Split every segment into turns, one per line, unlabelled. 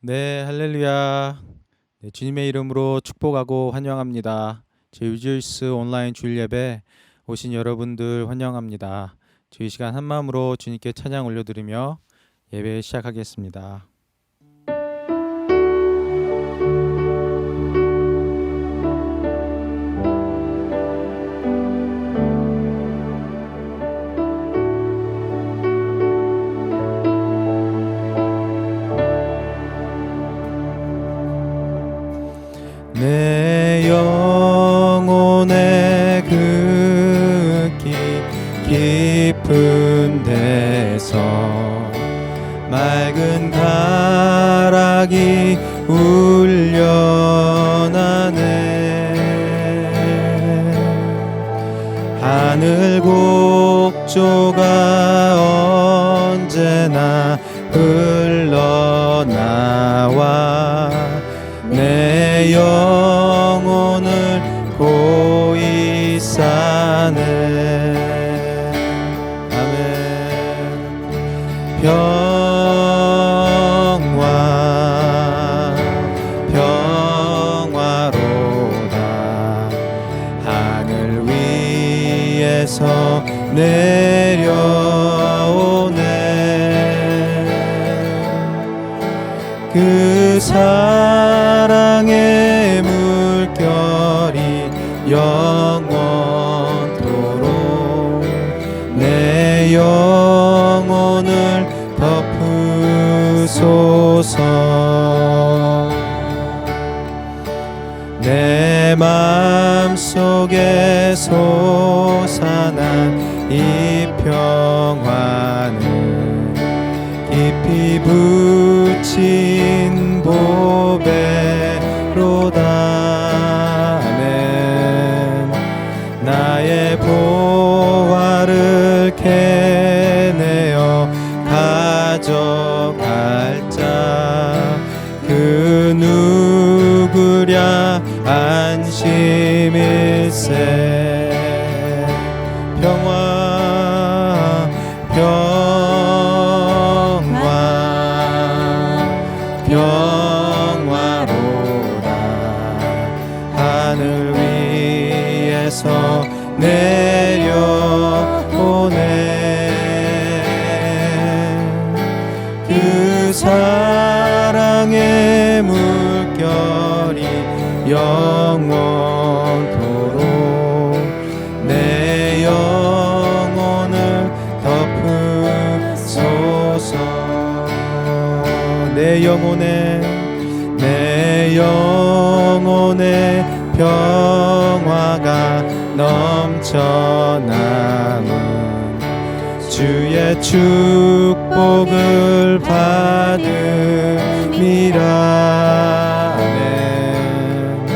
네, 할렐루야. 네, 주님의 이름으로 축복하고 환영합니다. 제2주일스 온라인 주일 예배 오신 여러분들 환영합니다. 저희 시간 한 마음으로 주님께 찬양 올려드리며 예배 시작하겠습니다. 내 영혼의 그 깊은 데서 맑은 가락이 울려나네. 하늘 곡조가 언제나 흘러나와 내 영혼을 고이 싸네. 아멘. 평화로다. 하늘 위에서 내려오네. 그 사랑의 물결이 영원토록 내 영혼을 덮으소서. 내 마음속에 솟아난 이 평화는 깊이 붙인 보배로다. 아멘. 나의 보화를 캐내어 가져갈 자 그 누구랴 안심일세. 평화로다. 하늘 위에서 내려오네. 그 사랑의 물결이 영원토록 내 영혼을 덮으소서. 내 영혼의 평화가 넘쳐남은 주의 축복을 받음이라. 아멘.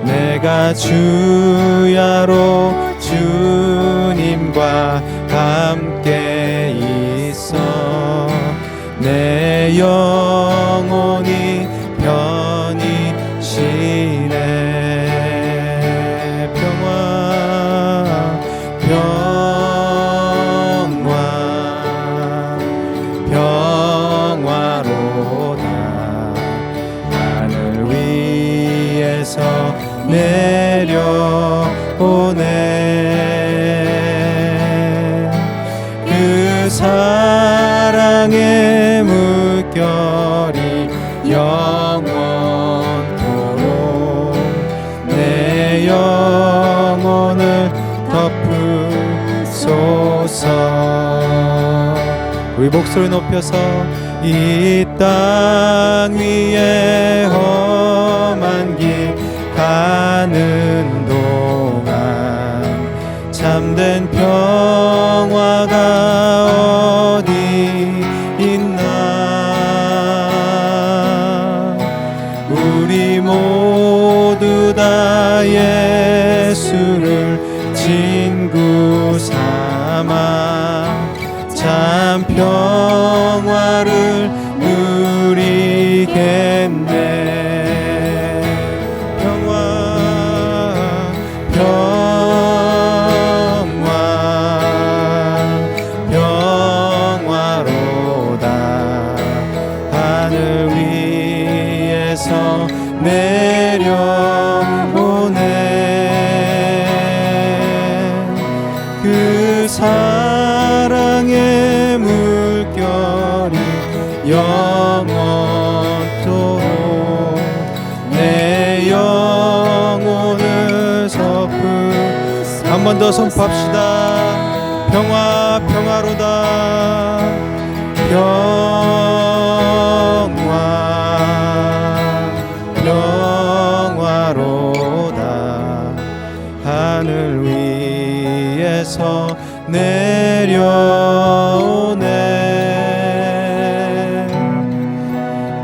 내가 주야로 주님과 함께 있어 내 영혼이 편히 쉬네. 평화로다. 하늘 위에서 내려오네. 그 사랑의 물결이 영원토록 내 영혼을 덮으소서. 우리 목소리 높여서 이 땅 위에 험한 길 가는 동안 참된 평화가 어디 있나. 우리 모두 다 예수를 친구 삼아 참 평화를 누리겠네. 평화로다. 하늘 위 위에서 내려오네. 그 사랑의 물결이 영원토록 내 영혼을 한 번 더 선포합시다. 평화 평화로다. 평화로다. 하늘 위에서 내려오네.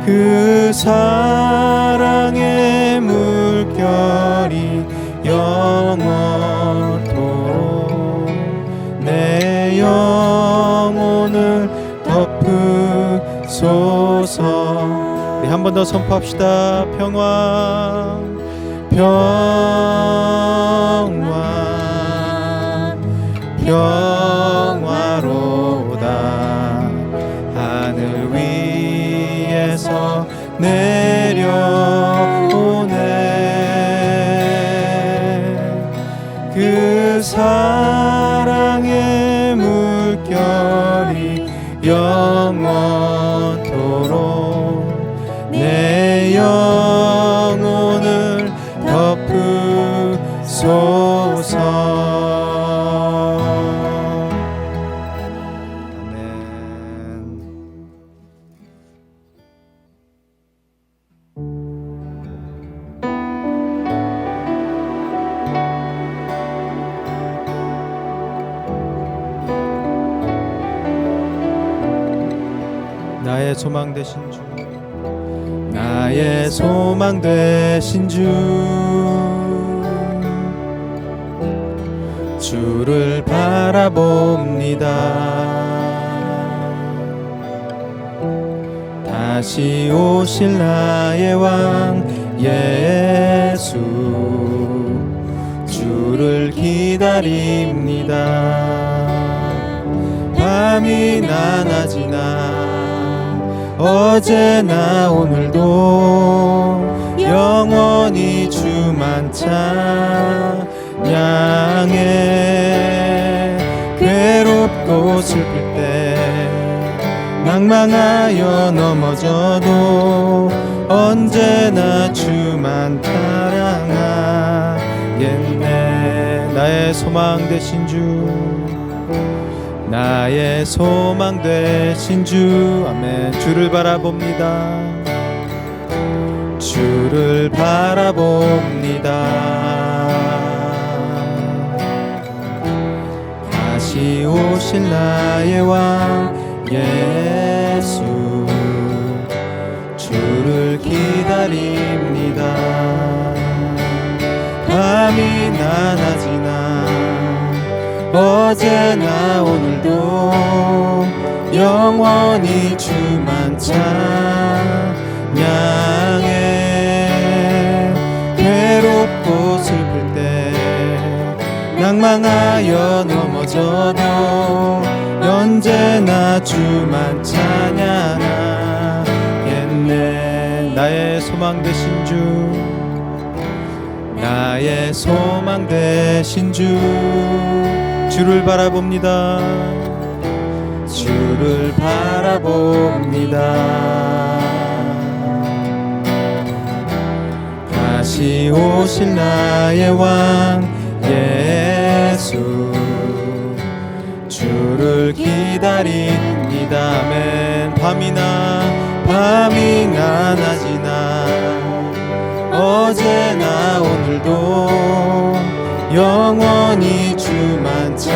그 사랑의 물결이 영원토록 내 영혼을 덮으소서. 우리 한 번 더 선포합시다. 평화 평화로다. 하늘 위에서 내려오네. 그 사랑의 물결이 영원토록 내 영혼을 덮으소서. 나의 소망 되신 주, 나의 소망 되신 주, 주를 바라봅니다. 다시 오실 나의 왕 예수, 주를 기다립니다. 밤이나 낮이나 어제나 오늘도 영원히 주만 찬양해. 괴롭고 슬플 때 낭망하여 넘어져도 언제나 주만 찬양하겠네. 나의 소망 되신 주, 나의 소망 되신 주, 아멘. 주를 바라봅니다. 주를 바라봅니다. 다시 오실 나의 왕 예수, 주를 기다립니다. 밤이나 낮이나 어제나 오늘도 영원히 주만 찬양해. 괴롭고 슬플 때 낭망하여 넘어져도 언제나 주만 찬양하겠네. 나의 소망 되신 주, 나의 소망 되신 주, 주를 바라봅니다. 주를 바라봅니다. 다시 오실 나의 왕 예수, 주를 기다립니다. 아멘. 밤이나 낮이나 어제나 오늘도 영원히 주만 찬양해.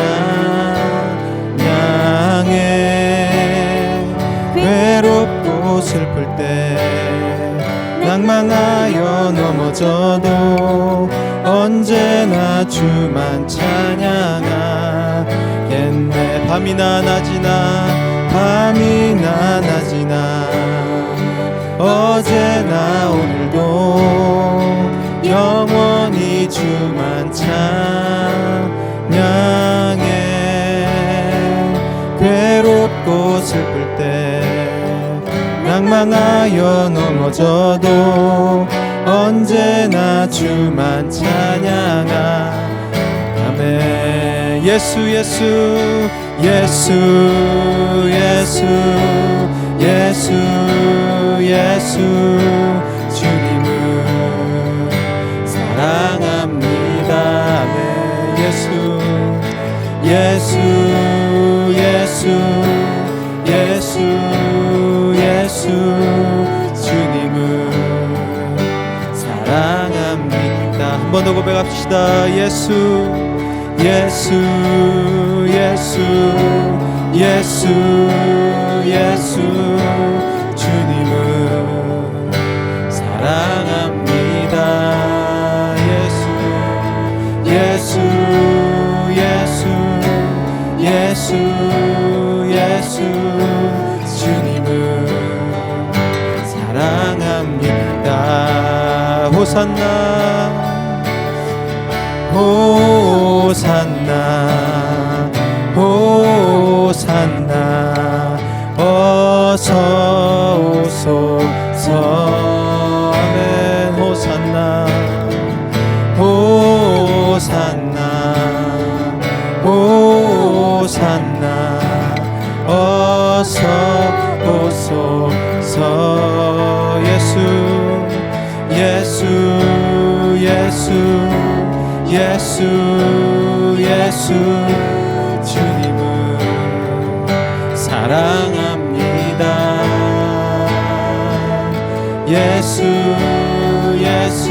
괴롭고 슬플 때 낭망하여 넘어져도 언제나 주만 찬양하겠네. 밤이나 낮이나 어제나 오늘도 영원히 주만 찬양해. 괴롭고 슬플 때 망하여 넘어져도 언제나 주만 찬양하네. 예수 예수 예수 예수 예수 예수 주님을 사랑합니다. 아멘. 예수 예수 예수 예수 예수 주님을 사랑합니다. 한 번 더 고백합시다. 예수 예수 예수 예수 예수 주님을 사랑합니다. 예수 예수 예수 예수 예수 주님을 사랑합니다. 호산나 호산나 호산나 어서 오소서. 아멘. 호산나 호산나 호산나 어서 오소서. 예수 예수 예수 예수 예수 주님을 사랑합니다. 예수 예수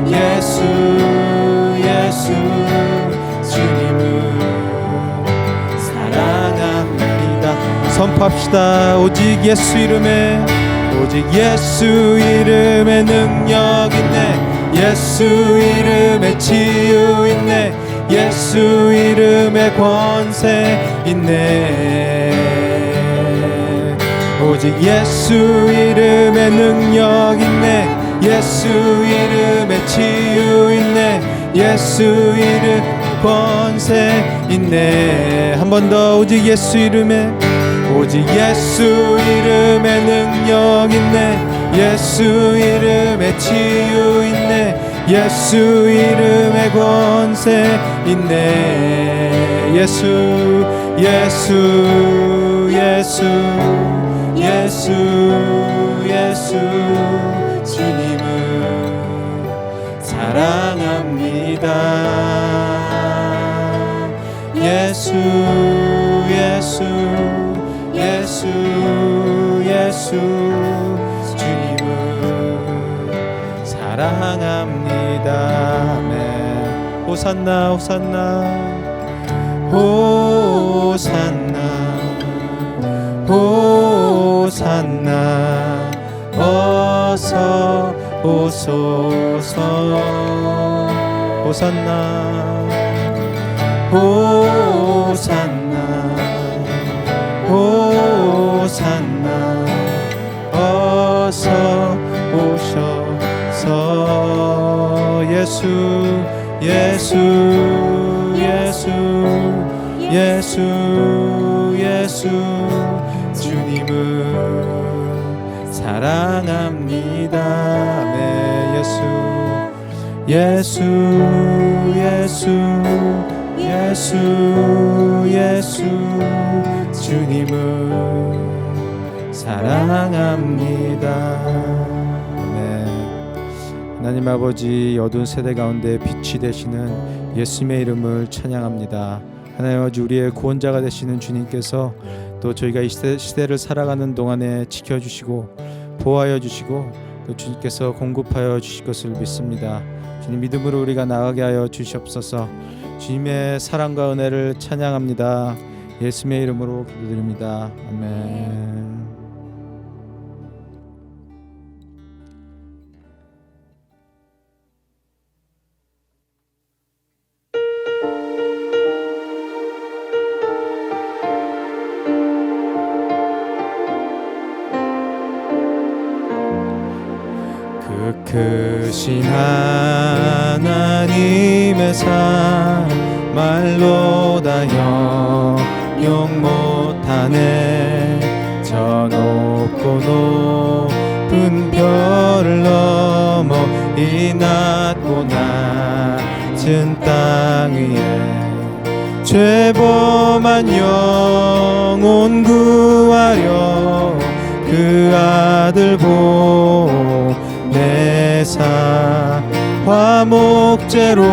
예수 예수 주님을 사랑합니다. 선포합시다. 오직 예수 이름에 오직 예수 이름에 능력 있네. 예수 이름에 치유 있네. 예수 이름에 권세 있네. 오직 예수 이름에 능력 있네. 예수 이름에 치유 있네. 예수 이름 권세 있네. 한 번 더. 오직 예수 이름에 오직 예수 이름에 능력 있네. 예수 이름에 치유 있네. 예수 이름에 권세 있네. 예수 예수 예수 예수 예수 주님을 사랑합니다. 예수 예수 예수 예수 주님을 사랑합니다. 아멘. 호산나 호산나 호산나 호산나 어서 오소서. 호산나 호산나 호산나 어서 오셔서. 예수 예수 예수 예수 예수 주님을 사랑합니다. 아멘. 예수 예수 예수 예수 예수 주님을 사랑합니다. 아멘. 하나님 아버지, 어두운 세대 가운데 빛이 되시는 예수님의 이름을 찬양합니다. 하나님 아버지, 우리의 구원자가 되시는 주님께서 또 저희가 이 시대를 살아가는 동안에 지켜주시고 보호하여 주시고 또 주님께서 공급하여 주실 것을 믿습니다. 주님, 믿음으로 우리가 나아가게 하여 주시옵소서. 주님의 사랑과 은혜를 찬양합니다. 예수님의 이름으로 기도드립니다. 아멘. 크신 하나님의 사랑 말로 다 영용 못하네. 저 높고 높은 별을 넘어 이 낮고 낮은 땅 위에 죄범한 영혼 구하려 그 아들 보내사 화목제로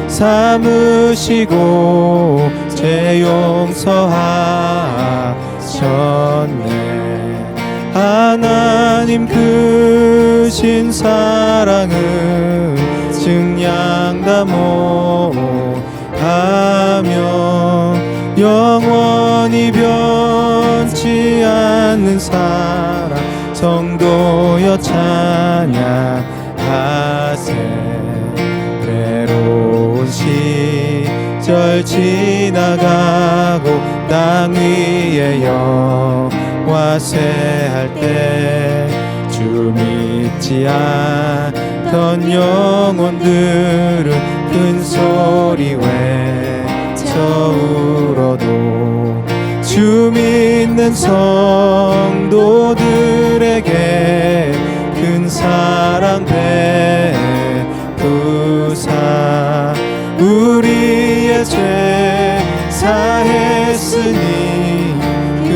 삼으시고 죄 용서하셨네. 하나님 크신 사랑은 증량다 못하며 영원히 변치 않는 사랑 성도여 찬양하세. 외로운 시절 지나가고 땅 위에 영화 쇠할 때 주 믿지 않던 영혼들은 큰 소리 외쳐 울어도 주 믿는 성도들에게 큰 사랑 베푸사 우리의 죄 사했으니 그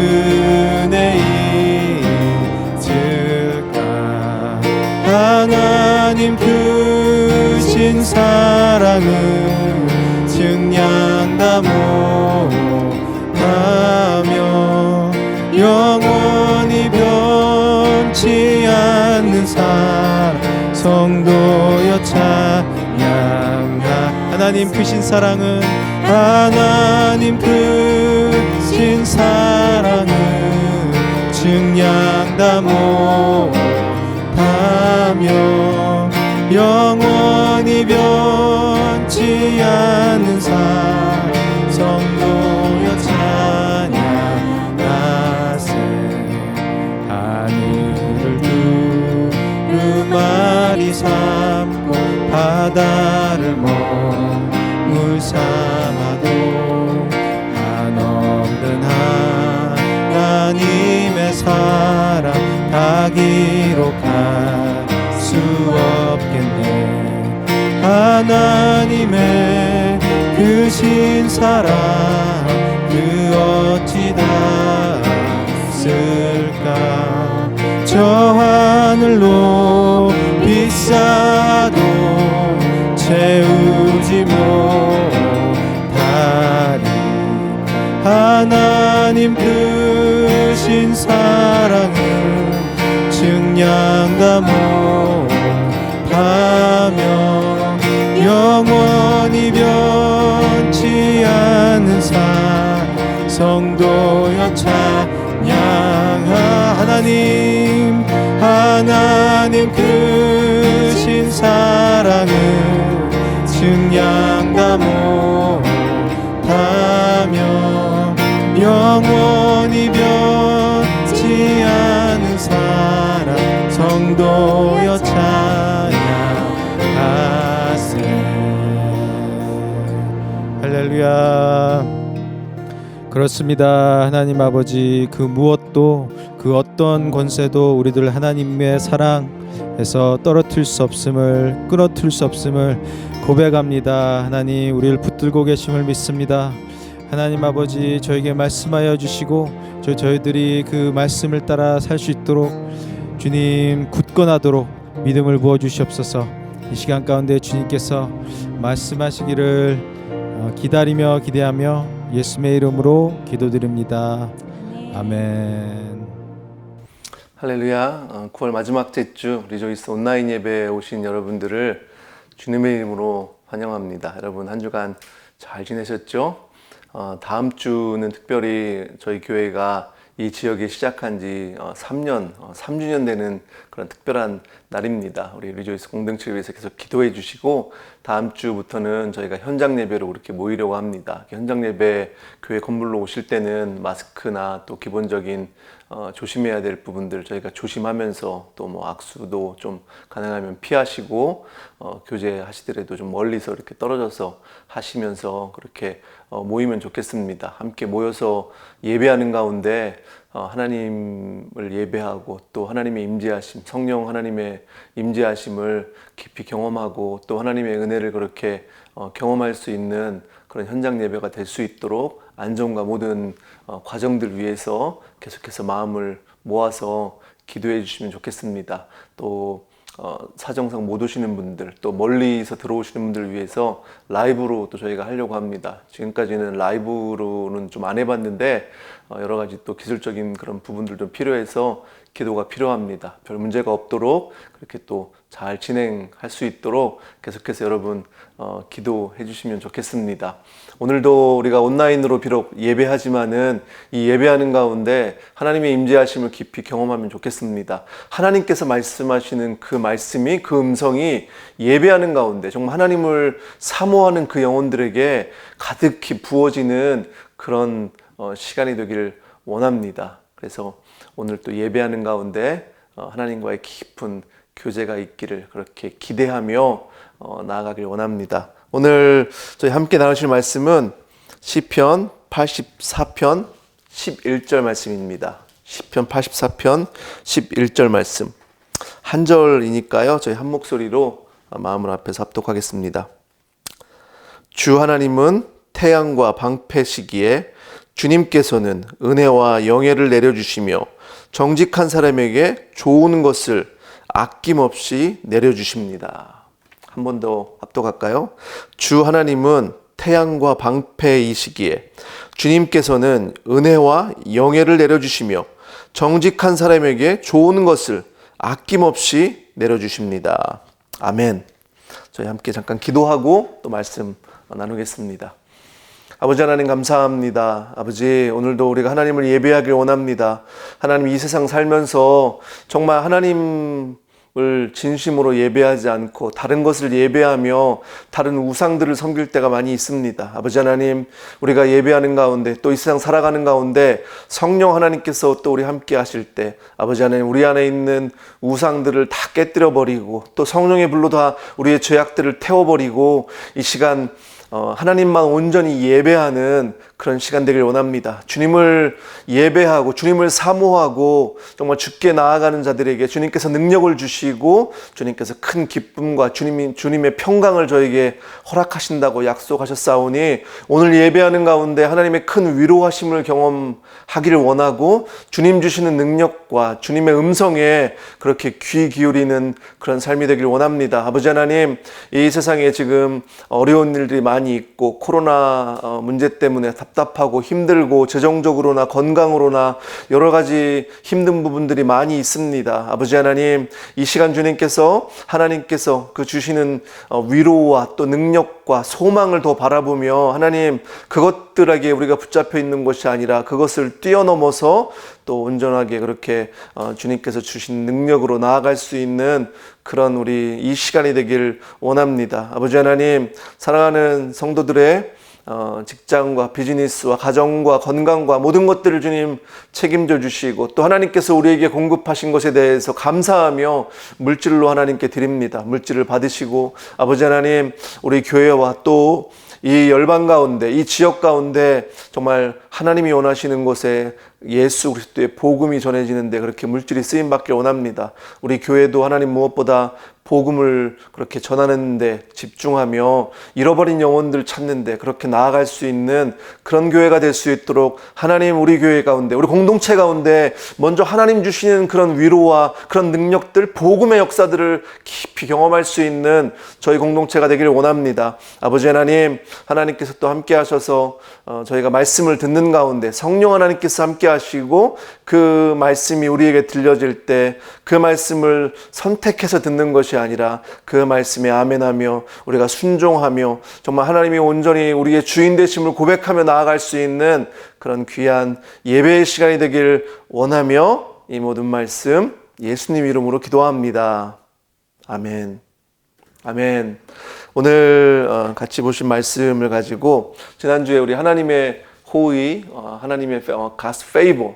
은혜 잊을까. 하나님 크신 사랑은 증량다 못하며 영원히 변치 않는 사랑 성도여 찬양하. 하나님 크신 사랑은 하나님 크신 사랑은 증량다 못하며 영원히 변치 않는 사랑 성도여 찬양하세. 하늘을 두루마리 삼고 바다를 먹물 삼아도 한없는 하나님의 사랑 다 기록할 수 없겠네. 하나님의 크신 사랑 그 어찌 닿을까. 저 하늘로 비싸도 채우지 못하리. 하나님 크신 사랑은 증량다 못하며 영원히 변치 않는 사랑 성도여 찬양하. 하나님 크신 사랑은 증량다 못하며 영원히 변치 않은 사랑 성도여 찬양하세. 할렐루야. 그렇습니다. 하나님 아버지, 그 무엇도 그 어떤 권세도 우리들 하나님의 사랑에서 떨어뜨릴 수 없음을, 끊어뜨릴 수 없음을 고백합니다. 하나님, 우리를 붙들고 계심을 믿습니다. 하나님 아버지, 저에게 말씀하여 주시고 저희들이 그 말씀을 따라 살 수 있도록 주님 굳건하도록 믿음을 부어 주시옵소서. 이 시간 가운데 주님께서 말씀하시기를 기다리며 기대하며 예수의 이름으로 기도드립니다. 아멘.
할렐루야. 9월 마지막 주 리조이스 온라인 예배에 오신 여러분들을 주님의 이름으로 환영합니다. 여러분 한 주간 잘 지내셨죠? 다음 주는 특별히 저희 교회가 이 지역에 시작한 지 3주년 되는 그런 특별한 날입니다. 우리 리조이스 공동체를 위해서 계속 기도해 주시고, 다음 주부터는 저희가 현장 예배로 이렇게 모이려고 합니다. 현장 예배 교회 건물로 오실 때는 마스크나 또 기본적인 조심해야 될 부분들 저희가 조심하면서 또 뭐 악수도 좀 가능하면 피하시고 교제하시더라도 좀 멀리서 이렇게 떨어져서 하시면서 그렇게 모이면 좋겠습니다. 함께 모여서 예배하는 가운데 하나님을 예배하고 또 하나님의 임재하심, 성령 하나님의 임재하심을 깊이 경험하고 또 하나님의 은혜를 그렇게 경험할 수 있는 그런 현장 예배가 될 수 있도록 안전과 모든 과정들 위해서 계속해서 마음을 모아서 기도해 주시면 좋겠습니다. 또 사정상 못 오시는 분들, 또 멀리서 들어오시는 분들 위해서 라이브로 또 저희가 하려고 합니다. 지금까지는 라이브로는 좀 안 해봤는데 여러 가지 또 기술적인 그런 부분들도 필요해서 기도가 필요합니다. 별 문제가 없도록 그렇게 또 잘 진행할 수 있도록 계속해서 여러분 기도해 주시면 좋겠습니다. 오늘도 우리가 온라인으로 비록 예배하지만은 이 예배하는 가운데 하나님의 임재하심을 깊이 경험하면 좋겠습니다. 하나님께서 말씀하시는 그 말씀이, 그 음성이 예배하는 가운데 정말 하나님을 사모하는 그 영혼들에게 가득히 부어지는 그런 시간이 되길 원합니다. 그래서 오늘 또 예배하는 가운데 하나님과의 깊은 교제가 있기를 그렇게 기대하며 나아가길 원합니다. 오늘 저희 함께 나누실 말씀은 시편 84편 11절 말씀입니다. 시편 84편 11절 말씀. 한 절이니까요. 저희 한 목소리로 마음을 앞에서 합독하겠습니다. 주 하나님은 태양과 방패 시기에 주님께서는 은혜와 영예를 내려주시며 정직한 사람에게 좋은 것을 아낌없이 내려주십니다. 한 번 더 합독할까요? 주 하나님은 태양과 방패이시기에 주님께서는 은혜와 영예를 내려주시며 정직한 사람에게 좋은 것을 아낌없이 내려주십니다. 아멘. 저희 함께 잠깐 기도하고 또 말씀 나누겠습니다. 아버지 하나님 감사합니다. 아버지 오늘도 우리가 하나님을 예배하길 원합니다. 하나님 이 세상 살면서 정말 하나님을 진심으로 예배하지 않고 다른 것을 예배하며 다른 우상들을 섬길 때가 많이 있습니다. 아버지 하나님 우리가 예배하는 가운데 또 이 세상 살아가는 가운데 성령 하나님께서 또 우리 함께 하실 때 아버지 하나님 우리 안에 있는 우상들을 다 깨뜨려 버리고 또 성령의 불로 다 우리의 죄악들을 태워버리고 이 시간 하나님만 온전히 예배하는 그런 시간 되길 원합니다. 주님을 예배하고 주님을 사모하고 정말 주께 나아가는 자들에게 주님께서 능력을 주시고 주님께서 큰 기쁨과 주님의 평강을 저에게 허락하신다고 약속하셨사오니 오늘 예배하는 가운데 하나님의 큰 위로하심을 경험하기를 원하고 주님 주시는 능력과 주님의 음성에 그렇게 귀 기울이는 그런 삶이 되길 원합니다. 아버지 하나님 이 세상에 지금 어려운 일들이 많이 있고 코로나 문제 때문에 답답하고 힘들고 재정적으로나 건강으로나 여러 가지 힘든 부분들이 많이 있습니다. 아버지 하나님 이 시간 주님께서 하나님께서 그 주시는 위로와 또 능력과 소망을 더 바라보며 하나님 그것들에게 우리가 붙잡혀 있는 것이 아니라 그것을 뛰어넘어서 또 온전하게 그렇게 주님께서 주신 능력으로 나아갈 수 있는 그런 우리 이 시간이 되길 원합니다. 아버지 하나님 사랑하는 성도들의 직장과 비즈니스와 가정과 건강과 모든 것들을 주님 책임져 주시고 또 하나님께서 우리에게 공급하신 것에 대해서 감사하며 물질로 하나님께 드립니다. 물질을 받으시고 아버지 하나님 우리 교회와 또 이 열방 가운데 이 지역 가운데 정말 하나님이 원하시는 곳에 예수 그리스도의 복음이 전해지는데 그렇게 물질이 쓰임 받길 원합니다. 우리 교회도 하나님 무엇보다 복음을 그렇게 전하는 데 집중하며 잃어버린 영혼들 찾는 데 그렇게 나아갈 수 있는 그런 교회가 될 수 있도록 하나님 우리 교회 가운데 우리 공동체 가운데 먼저 하나님 주시는 그런 위로와 그런 능력들 복음의 역사들을 깊이 경험할 수 있는 저희 공동체가 되기를 원합니다. 아버지 하나님 하나님께서 또 함께 하셔서 저희가 말씀을 듣는 가운데 성령 하나님께서 함께 하시고 그 말씀이 우리에게 들려질 때 그 말씀을 선택해서 듣는 것이 아니라 그 말씀에 아멘하며 우리가 순종하며 정말 하나님이 온전히 우리의 주인 되심을 고백하며 나아갈 수 있는 그런 귀한 예배의 시간이 되길 원하며 이 모든 말씀 예수님 이름으로 기도합니다. 아멘. 아멘. 오늘 같이 보신 말씀을 가지고 지난주에 우리 하나님의 호의, 하나님의 God's favor,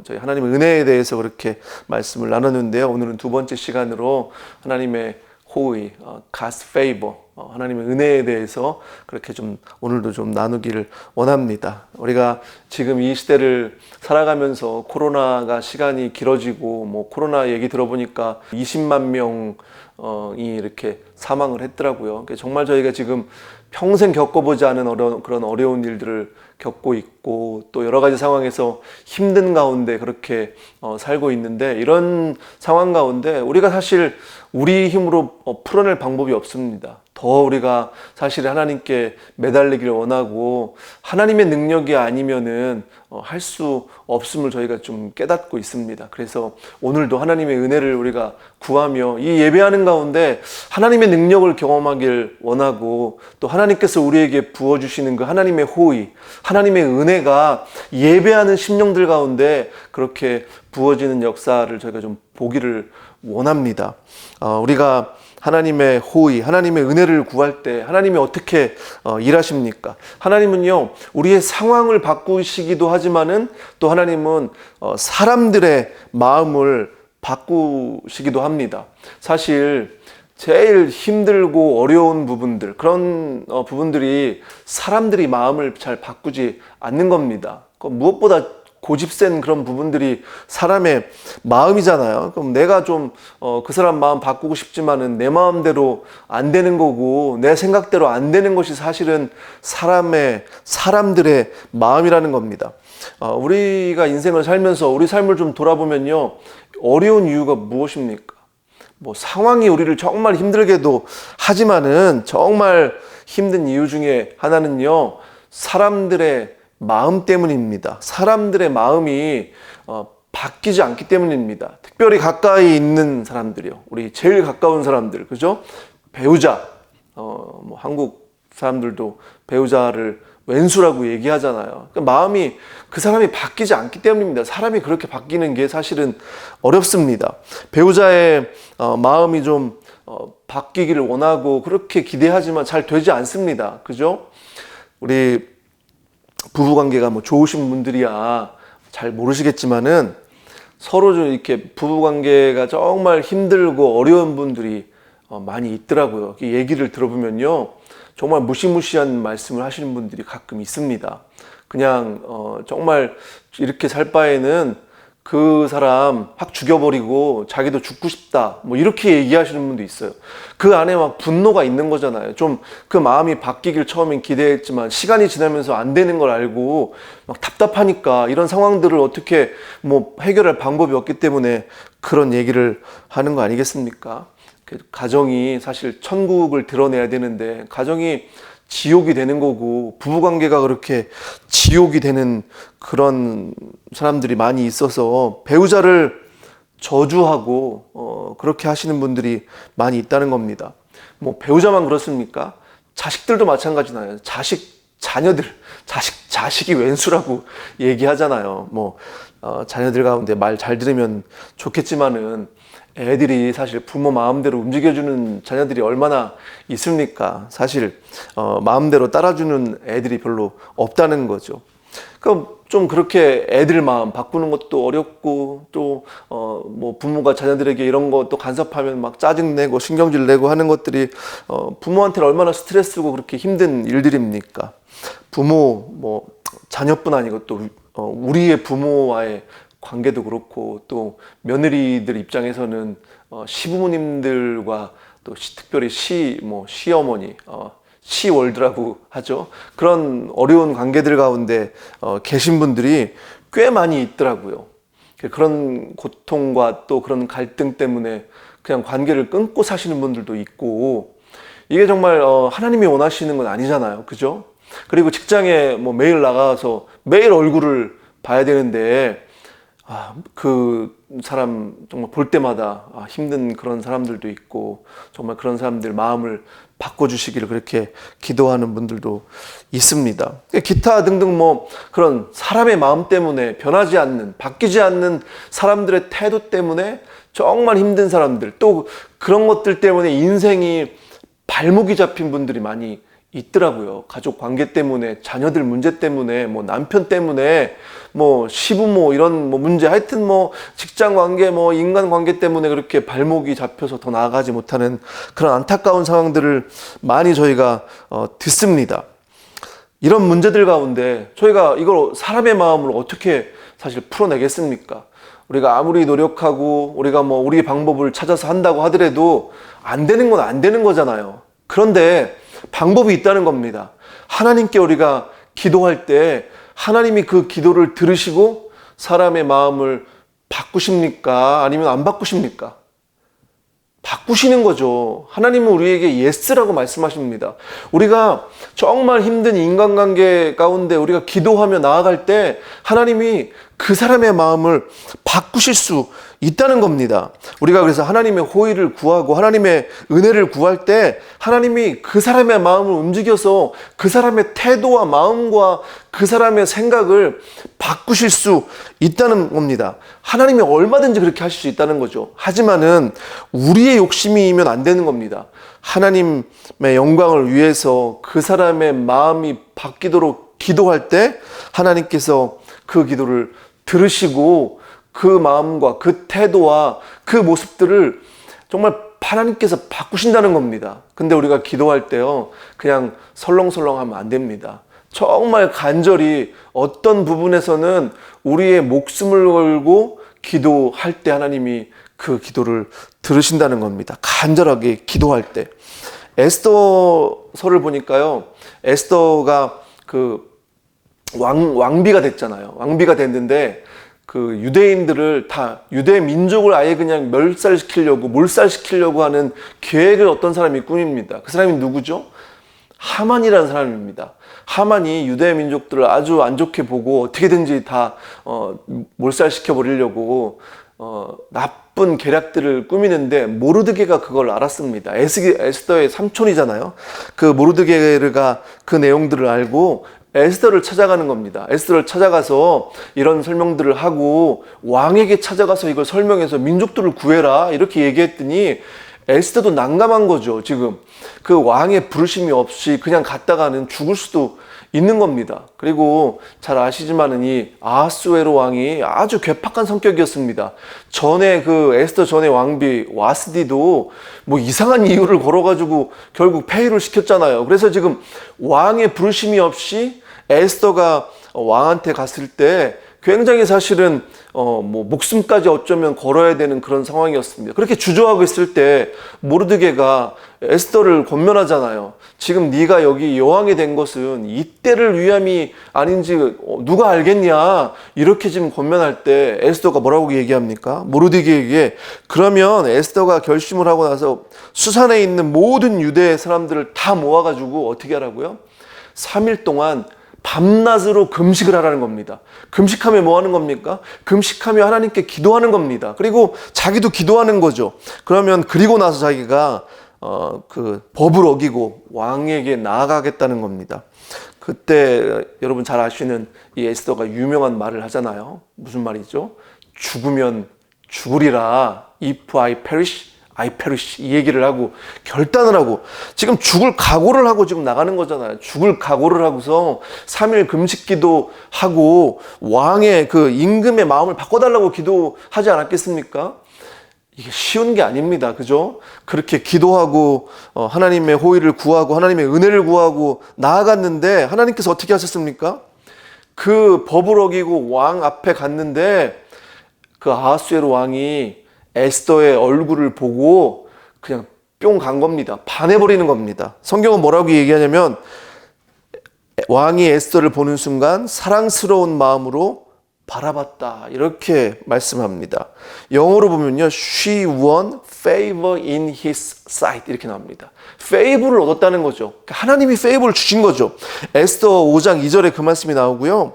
저희 하나님의 은혜에 대해서 그렇게 말씀을 나눴는데요. 오늘은 두 번째 시간으로 하나님의 호의, God's favor, 하나님의 은혜에 대해서 그렇게 좀 오늘도 좀 나누기를 원합니다. 우리가 지금 이 시대를 살아가면서 코로나가 시간이 길어지고 뭐 코로나 얘기 들어보니까 20만 명이 이렇게 사망을 했더라고요. 정말 저희가 지금 평생 겪어보지 않은 그런 어려운 일들을 겪고 있고 또 여러 가지 상황에서 힘든 가운데 그렇게 살고 있는데, 이런 상황 가운데 우리가 사실 우리 힘으로 풀어낼 방법이 없습니다. 더 우리가 사실 하나님께 매달리기를 원하고 하나님의 능력이 아니면은 할 수 없음을 저희가 좀 깨닫고 있습니다. 그래서 오늘도 하나님의 은혜를 우리가 구하며 이 예배하는 가운데 하나님의 능력을 경험하길 원하고, 또 하나님께서 우리에게 부어주시는 그 하나님의 호의, 하나님의 은혜가 예배하는 심령들 가운데 그렇게 부어지는 역사를 저희가 좀 보기를 원합니다. 우리가 하나님의 호의, 하나님의 은혜를 구할 때 하나님이 어떻게 일하십니까? 하나님은요, 우리의 상황을 바꾸시기도 하지만은 또 하나님은 사람들의 마음을 바꾸시기도 합니다. 사실 제일 힘들고 어려운 부분들, 그런 부분들이 사람들이 마음을 잘 바꾸지 않는 겁니다. 무엇보다 고집센 그런 부분들이 사람의 마음이잖아요. 그럼 내가 좀 그 사람 마음 바꾸고 싶지만은 내 마음대로 안 되는 거고 내 생각대로 안 되는 것이 사실은 사람들의 마음이라는 겁니다. 우리가 인생을 살면서 우리 삶을 좀 돌아보면요, 어려운 이유가 무엇입니까? 뭐 상황이 우리를 정말 힘들게도 하지만은 정말 힘든 이유 중에 하나는요, 사람들의 마음 때문입니다. 사람들의 마음이 바뀌지 않기 때문입니다. 특별히 가까이 있는 사람들이요, 우리 제일 가까운 사람들, 그죠? 배우자, 뭐 한국 사람들도 배우자를 왼수라고 얘기하잖아요. 그러니까 마음이, 그 사람이 바뀌지 않기 때문입니다. 사람이 그렇게 바뀌는 게 사실은 어렵습니다. 배우자의 마음이 좀 바뀌기를 원하고 그렇게 기대하지만 잘 되지 않습니다. 그죠? 우리 부부관계가 뭐 좋으신 분들이야 잘 모르시겠지만은 서로 좀 이렇게 부부관계가 정말 힘들고 어려운 분들이 많이 있더라고요. 얘기를 들어보면요, 정말 무시무시한 말씀을 하시는 분들이 가끔 있습니다. 그냥 정말 이렇게 살 바에는 그 사람 확 죽여버리고 자기도 죽고 싶다, 뭐 이렇게 얘기하시는 분도 있어요. 그 안에 막 분노가 있는 거잖아요. 좀 그 마음이 바뀌길 처음엔 기대했지만 시간이 지나면서 안 되는 걸 알고 막 답답하니까 이런 상황들을 어떻게 뭐 해결할 방법이 없기 때문에 그런 얘기를 하는 거 아니겠습니까? 가정이 사실 천국을 드러내야 되는데 가정이 지옥이 되는 거고, 부부관계가 그렇게 지옥이 되는 그런 사람들이 많이 있어서 배우자를 저주하고 그렇게 하시는 분들이 많이 있다는 겁니다. 뭐 배우자만 그렇습니까? 자식들도 마찬가지잖아요. 자식이 왼수라고 얘기하잖아요. 뭐 자녀들 가운데 말 잘 들으면 좋겠지만은 애들이 사실 부모 마음대로 움직여주는 자녀들이 얼마나 있습니까? 사실 마음대로 따라주는 애들이 별로 없다는 거죠. 그럼 좀 그렇게 애들 마음 바꾸는 것도 어렵고, 또 뭐 부모가 자녀들에게 이런 것도 간섭하면 막 짜증내고 신경질 내고 하는 것들이 부모한테는 얼마나 스트레스고 그렇게 힘든 일들입니까? 부모, 뭐 자녀뿐 아니고 또 우리의 부모와의 관계도 그렇고, 또 며느리들 입장에서는 시부모님들과 또 특별히 시어머니, 시월드라고 하죠. 그런 어려운 관계들 가운데 계신 분들이 꽤 많이 있더라고요. 그런 고통과 또 그런 갈등 때문에 그냥 관계를 끊고 사시는 분들도 있고, 이게 정말 하나님이 원하시는 건 아니잖아요. 그죠? 그리고 직장에 뭐 매일 나가서 매일 얼굴을 봐야 되는데 그 사람 정말 볼 때마다 힘든 그런 사람들도 있고, 정말 그런 사람들 마음을 바꿔주시기를 그렇게 기도하는 분들도 있습니다. 기타 등등 뭐 그런 사람의 마음 때문에 변하지 않는, 바뀌지 않는 사람들의 태도 때문에 정말 힘든 사람들, 또 그런 것들 때문에 인생이 발목이 잡힌 분들이 많이 있더라고요. 가족 관계 때문에, 자녀들 문제 때문에, 뭐 남편 때문에, 뭐 시부모 이런 뭐 문제, 하여튼 뭐 직장 관계, 뭐 인간 관계 때문에 그렇게 발목이 잡혀서 더 나아가지 못하는 그런 안타까운 상황들을 많이 저희가 듣습니다. 이런 문제들 가운데 저희가 이걸 사람의 마음을 어떻게 사실 풀어내겠습니까? 우리가 아무리 노력하고 우리가 뭐 우리의 방법을 찾아서 한다고 하더라도 안 되는 건 안 되는 거잖아요. 그런데 방법이 있다는 겁니다. 하나님께 우리가 기도할 때 하나님이 그 기도를 들으시고 사람의 마음을 바꾸십니까? 아니면 안 바꾸십니까? 바꾸시는 거죠. 하나님은 우리에게 예스라고 말씀하십니다. 우리가 정말 힘든 인간관계 가운데 우리가 기도하며 나아갈 때 하나님이 그 사람의 마음을 바꾸실 수 있다는 겁니다. 우리가 그래서 하나님의 호의를 구하고 하나님의 은혜를 구할 때 하나님이 그 사람의 마음을 움직여서 그 사람의 태도와 마음과 그 사람의 생각을 바꾸실 수 있다는 겁니다. 하나님이 얼마든지 그렇게 하실 수 있다는 거죠. 하지만은 우리의 욕심이면 안 되는 겁니다. 하나님의 영광을 위해서 그 사람의 마음이 바뀌도록 기도할 때 하나님께서 그 기도를 들으시고 그 마음과 그 태도와 그 모습들을 정말 하나님께서 바꾸신다는 겁니다. 근데 우리가 기도할 때요, 그냥 설렁설렁 하면 안 됩니다. 정말 간절히 어떤 부분에서는 우리의 목숨을 걸고 기도할 때 하나님이 그 기도를 들으신다는 겁니다. 간절하게 기도할 때. 에스더서를 보니까요, 에스더가 그 왕비가 됐잖아요. 왕비가 됐는데 그 유대인들을 다 유대 민족을 아예 그냥 멸살시키려고 몰살시키려고 하는 계획을 어떤 사람이 꾸밉니다. 그 사람이 누구죠? 하만이라는 사람입니다. 하만이 유대 민족들을 아주 안 좋게 보고 어떻게든지 다 몰살시켜 버리려고 나쁜 계략들을 꾸미는데 모르드게가 그걸 알았습니다. 에스더의 삼촌이잖아요. 그 모르드게가 그 내용들을 알고 에스더를 찾아가는 겁니다. 에스더를 찾아가서 이런 설명들을 하고 왕에게 찾아가서 이걸 설명해서 민족들을 구해라 이렇게 얘기했더니 에스더도 난감한 거죠. 지금 그 왕의 부르심이 없이 그냥 갔다가는 죽을 수도 있는 겁니다. 그리고 잘 아시지만은 이 아하수에로 왕이 아주 괴팍한 성격이었습니다. 전에 그 에스더 전에 왕비 와스디도 뭐 이상한 이유를 걸어가지고 결국 폐위를 시켰잖아요. 그래서 지금 왕의 부르심이 없이 에스더가 왕한테 갔을 때 굉장히 사실은 뭐 목숨까지 어쩌면 걸어야 되는 그런 상황이었습니다. 그렇게 주저하고 있을 때 모르드게가 에스더를 권면하잖아요. 지금 네가 여기 여왕이 된 것은 이때를 위함이 아닌지 누가 알겠냐 이렇게 지금 권면할 때 에스더가 뭐라고 얘기합니까? 모르드게에게 그러면 에스더가 결심을 하고 나서 수산에 있는 모든 유대 사람들을 다 모아가지고 어떻게 하라고요? 3일 동안 밤낮으로 금식을 하라는 겁니다. 금식하면 뭐 하는 겁니까? 금식하며 하나님께 기도하는 겁니다. 그리고 자기도 기도하는 거죠. 그러면 그리고 나서 자기가 그 법을 어기고 왕에게 나아가겠다는 겁니다. 그때 여러분 잘 아시는 이 에스더가 유명한 말을 하잖아요. 무슨 말이죠? 죽으면 죽으리라. If I perish, I perish. 이 얘기를 하고 결단을 하고 지금 죽을 각오를 하고 지금 나가는 거잖아요. 죽을 각오를 하고서 3일 금식 기도하고 왕의 그 임금의 마음을 바꿔달라고 기도하지 않았겠습니까? 이게 쉬운 게 아닙니다. 그죠? 그렇게 기도하고 하나님의 호의를 구하고 하나님의 은혜를 구하고 나아갔는데 하나님께서 어떻게 하셨습니까? 그 법을 어기고 왕 앞에 갔는데 그 아하수에로 왕이 에스더의 얼굴을 보고 그냥 뿅 간 겁니다. 반해버리는 겁니다. 성경은 뭐라고 얘기하냐면 왕이 에스더를 보는 순간 사랑스러운 마음으로 바라봤다 이렇게 말씀합니다. 영어로 보면요, she won favor in his sight 이렇게 나옵니다. favor를 얻었다는 거죠. 하나님이 favor를 주신 거죠. 에스더 5장 2절에 그 말씀이 나오고요.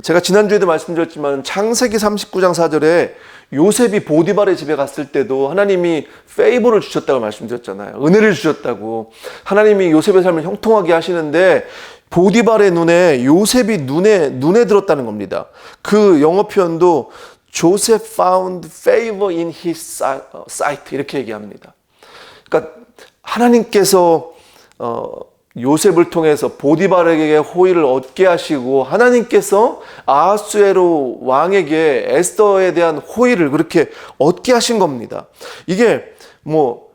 제가 지난주에도 말씀드렸지만 창세기 39장 4절에 요셉이 보디발의 집에 갔을 때도 하나님이 페이버를 주셨다고 말씀드렸잖아요. 은혜를 주셨다고. 하나님이 요셉의 삶을 형통하게 하시는데 보디발의 눈에 요셉이 눈에 들었다는 겁니다. 그 영어 표현도 Joseph found favor in his sight 이렇게 얘기합니다. 그러니까 하나님께서 요셉을 통해서 보디발에게 호의를 얻게 하시고 하나님께서 아하수에로 왕에게 에스더에 대한 호의를 그렇게 얻게 하신 겁니다. 이게 뭐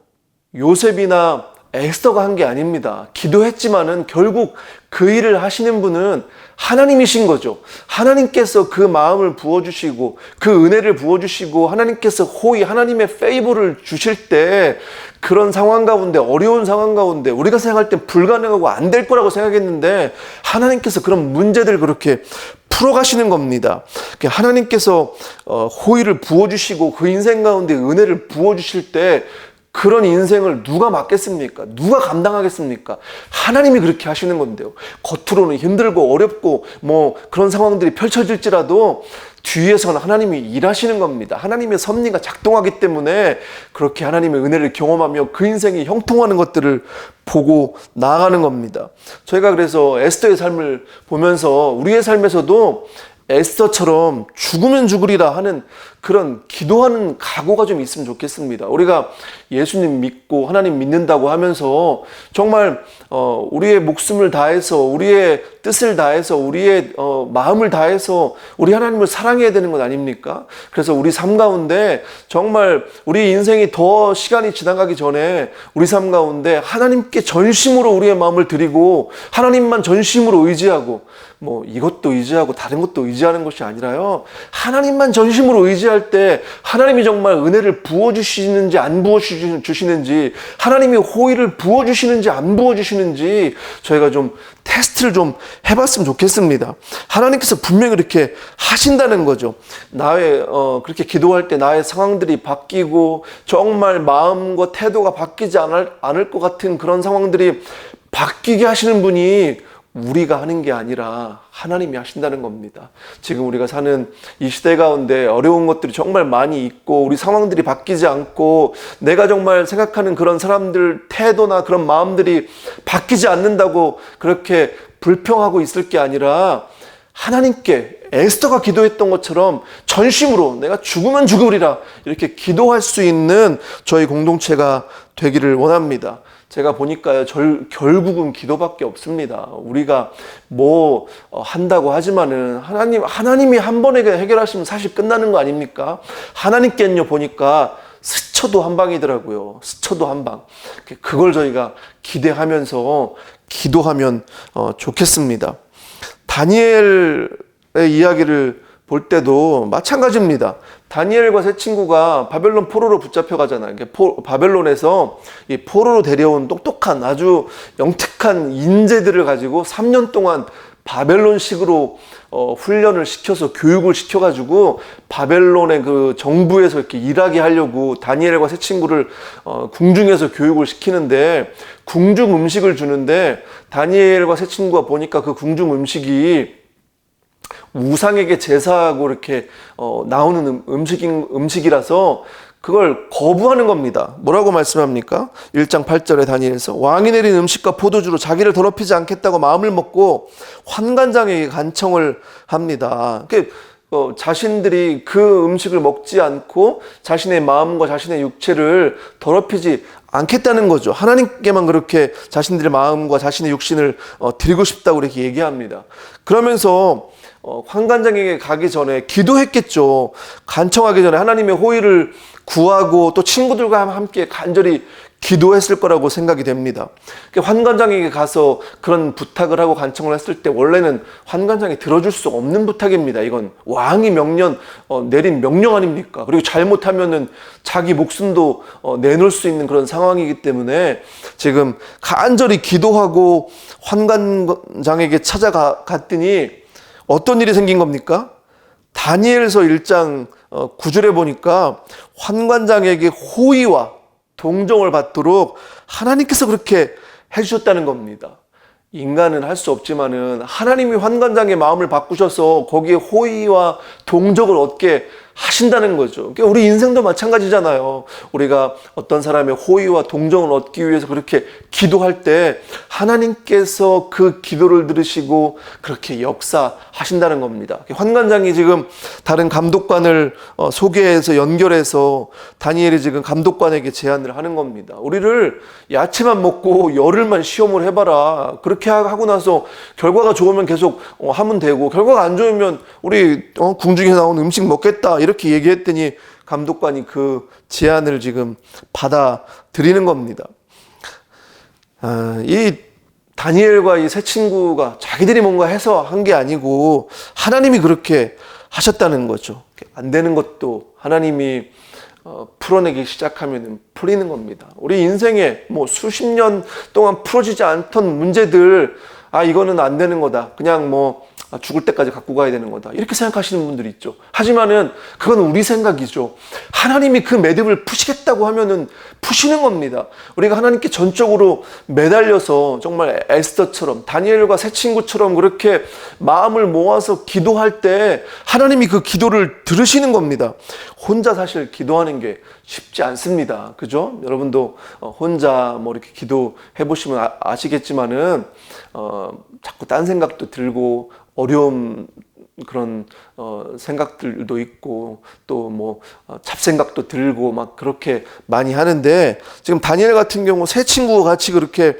요셉이나 에스더가 한 게 아닙니다. 기도했지만은 결국 그 일을 하시는 분은 하나님이신 거죠. 하나님께서 그 마음을 부어주시고 그 은혜를 부어주시고 하나님께서 호의, 하나님의 페이버를 주실 때 그런 상황 가운데, 어려운 상황 가운데 우리가 생각할 땐 불가능하고 안 될 거라고 생각했는데 하나님께서 그런 문제들을 그렇게 풀어가시는 겁니다. 하나님께서 호의를 부어주시고 그 인생 가운데 은혜를 부어주실 때 그런 인생을 누가 맡겠습니까? 누가 감당하겠습니까? 하나님이 그렇게 하시는 건데요. 겉으로는 힘들고 어렵고 뭐 그런 상황들이 펼쳐질지라도 뒤에서는 하나님이 일하시는 겁니다. 하나님의 섭리가 작동하기 때문에 그렇게 하나님의 은혜를 경험하며 그 인생이 형통하는 것들을 보고 나아가는 겁니다. 저희가 그래서 에스더의 삶을 보면서 우리의 삶에서도 에스더처럼 죽으면 죽으리라 하는 그런 기도하는 각오가 좀 있으면 좋겠습니다. 우리가 예수님 믿고 하나님 믿는다고 하면서 정말 우리의 목숨을 다해서 우리의 뜻을 다해서 우리의 마음을 다해서 우리 하나님을 사랑해야 되는 것 아닙니까? 그래서 우리 삶 가운데 정말 우리 인생이 더 시간이 지나가기 전에 우리 삶 가운데 하나님께 전심으로 우리의 마음을 드리고 하나님만 전심으로 의지하고 뭐 이것도 의지하고 다른 것도 의지하는 것이 아니라요, 하나님만 전심으로 의지할 때 하나님이 정말 은혜를 부어주시는지 안 부어주시는지, 하나님이 호의를 부어주시는지 안 부어주시는지 저희가 좀 테스트를 좀 해봤으면 좋겠습니다. 하나님께서 분명히 그렇게 하신다는 거죠. 나의 그렇게 기도할 때 나의 상황들이 바뀌고 정말 마음과 태도가 바뀌지 않을 것 같은 그런 상황들이 바뀌게 하시는 분이 우리가 하는 게 아니라 하나님이 하신다는 겁니다. 지금 우리가 사는 이 시대 가운데 어려운 것들이 정말 많이 있고 우리 상황들이 바뀌지 않고 내가 정말 생각하는 그런 사람들 태도나 그런 마음들이 바뀌지 않는다고 그렇게 불평하고 있을 게 아니라 하나님께 에스더가 기도했던 것처럼 전심으로 내가 죽으면 죽으리라 이렇게 기도할 수 있는 저희 공동체가 되기를 원합니다. 제가 보니까요, 결국은 기도밖에 없습니다. 우리가 뭐 한다고 하지만은 하나님이 한 번에 해결하시면 사실 끝나는 거 아닙니까? 하나님께는요 보니까 스쳐도 한 방이더라고요. 스쳐도 한 방. 그걸 저희가 기대하면서 기도하면 좋겠습니다. 다니엘의 이야기를 볼 때도 마찬가지입니다. 다니엘과 세 친구가 바벨론 포로로 붙잡혀 가잖아요. 바벨론에서 이 포로로 데려온 똑똑한 아주 영특한 인재들을 가지고 3년 동안 바벨론식으로 훈련을 시켜서 교육을 시켜가지고 바벨론의 그 정부에서 이렇게 일하게 하려고 다니엘과 세 친구를 궁중에서 교육을 시키는데 궁중 음식을 주는데 다니엘과 세 친구가 보니까 그 궁중 음식이 우상에게 제사하고 이렇게 나오는 음식이라서 그걸 거부하는 겁니다. 뭐라고 말씀합니까? 1장 8절에 다니엘서 왕이 내린 음식과 포도주로 자기를 더럽히지 않겠다고 마음을 먹고 환관장에게 간청을 합니다. 자신들이 그 음식을 먹지 않고 자신의 마음과 자신의 육체를 더럽히지 않겠다는 거죠. 하나님께만 그렇게 자신들의 마음과 자신의 육신을 드리고 싶다고 이렇게 얘기합니다. 그러면서 환관장에게 가기 전에 기도했겠죠. 간청하기 전에 하나님의 호의를 구하고 또 친구들과 함께 간절히 기도했을 거라고 생각이 됩니다. 환관장에게 가서 그런 부탁을 하고 간청을 했을 때 원래는 환관장이 들어줄 수 없는 부탁입니다. 이건 왕이 내린 명령 아닙니까? 그리고 잘못하면은 자기 목숨도 내놓을 수 있는 그런 상황이기 때문에 지금 간절히 기도하고 환관장에게 찾아갔더니 어떤 일이 생긴 겁니까? 다니엘서 1장 9절에 보니까 환관장에게 호의와 동정을 받도록 하나님께서 그렇게 해주셨다는 겁니다. 인간은 할 수 없지만은 하나님이 환관장의 마음을 바꾸셔서 거기에 호의와 동정을 얻게 하신다는 거죠. 그러니까 우리 인생도 마찬가지잖아요. 우리가 어떤 사람의 호의와 동정을 얻기 위해서 그렇게 기도할 때 하나님께서 그 기도를 들으시고 그렇게 역사하신다는 겁니다. 환관장이 지금 다른 감독관을 소개해서 연결해서 다니엘이 지금 감독관에게 제안을 하는 겁니다. 우리를 야채만 먹고 열흘만 시험을 해봐라. 그렇게 하고 나서 결과가 좋으면 계속 하면 되고, 결과가 안 좋으면 우리 궁중에 나온 음식 먹겠다 이렇게 얘기했더니 감독관이 그 제안을 지금 받아들이는 겁니다. 이 다니엘과 이 세 친구가 자기들이 뭔가 해서 한 게 아니고 하나님이 그렇게 하셨다는 거죠. 안 되는 것도 하나님이 풀어내기 시작하면 풀리는 겁니다. 우리 인생에 뭐 수십 년 동안 풀어지지 않던 문제들, 이거는 안 되는 거다, 그냥 뭐 죽을 때까지 갖고 가야 되는 거다, 이렇게 생각하시는 분들이 있죠. 하지만은 그건 우리 생각이죠. 하나님이 그 매듭을 푸시겠다고 하면은 푸시는 겁니다. 우리가 하나님께 전적으로 매달려서 정말 에스더처럼, 다니엘과 세 친구처럼 그렇게 마음을 모아서 기도할 때 하나님이 그 기도를 들으시는 겁니다. 혼자 사실 기도하는 게 쉽지 않습니다. 그죠? 여러분도 혼자 뭐 이렇게 기도해 보시면 아시겠지만은 자꾸 딴 생각도 들고 어려움, 그런 생각들도 있고 또 뭐 잡생각도 들고 막 그렇게 많이 하는데, 지금 다니엘 같은 경우 세 친구가 같이 그렇게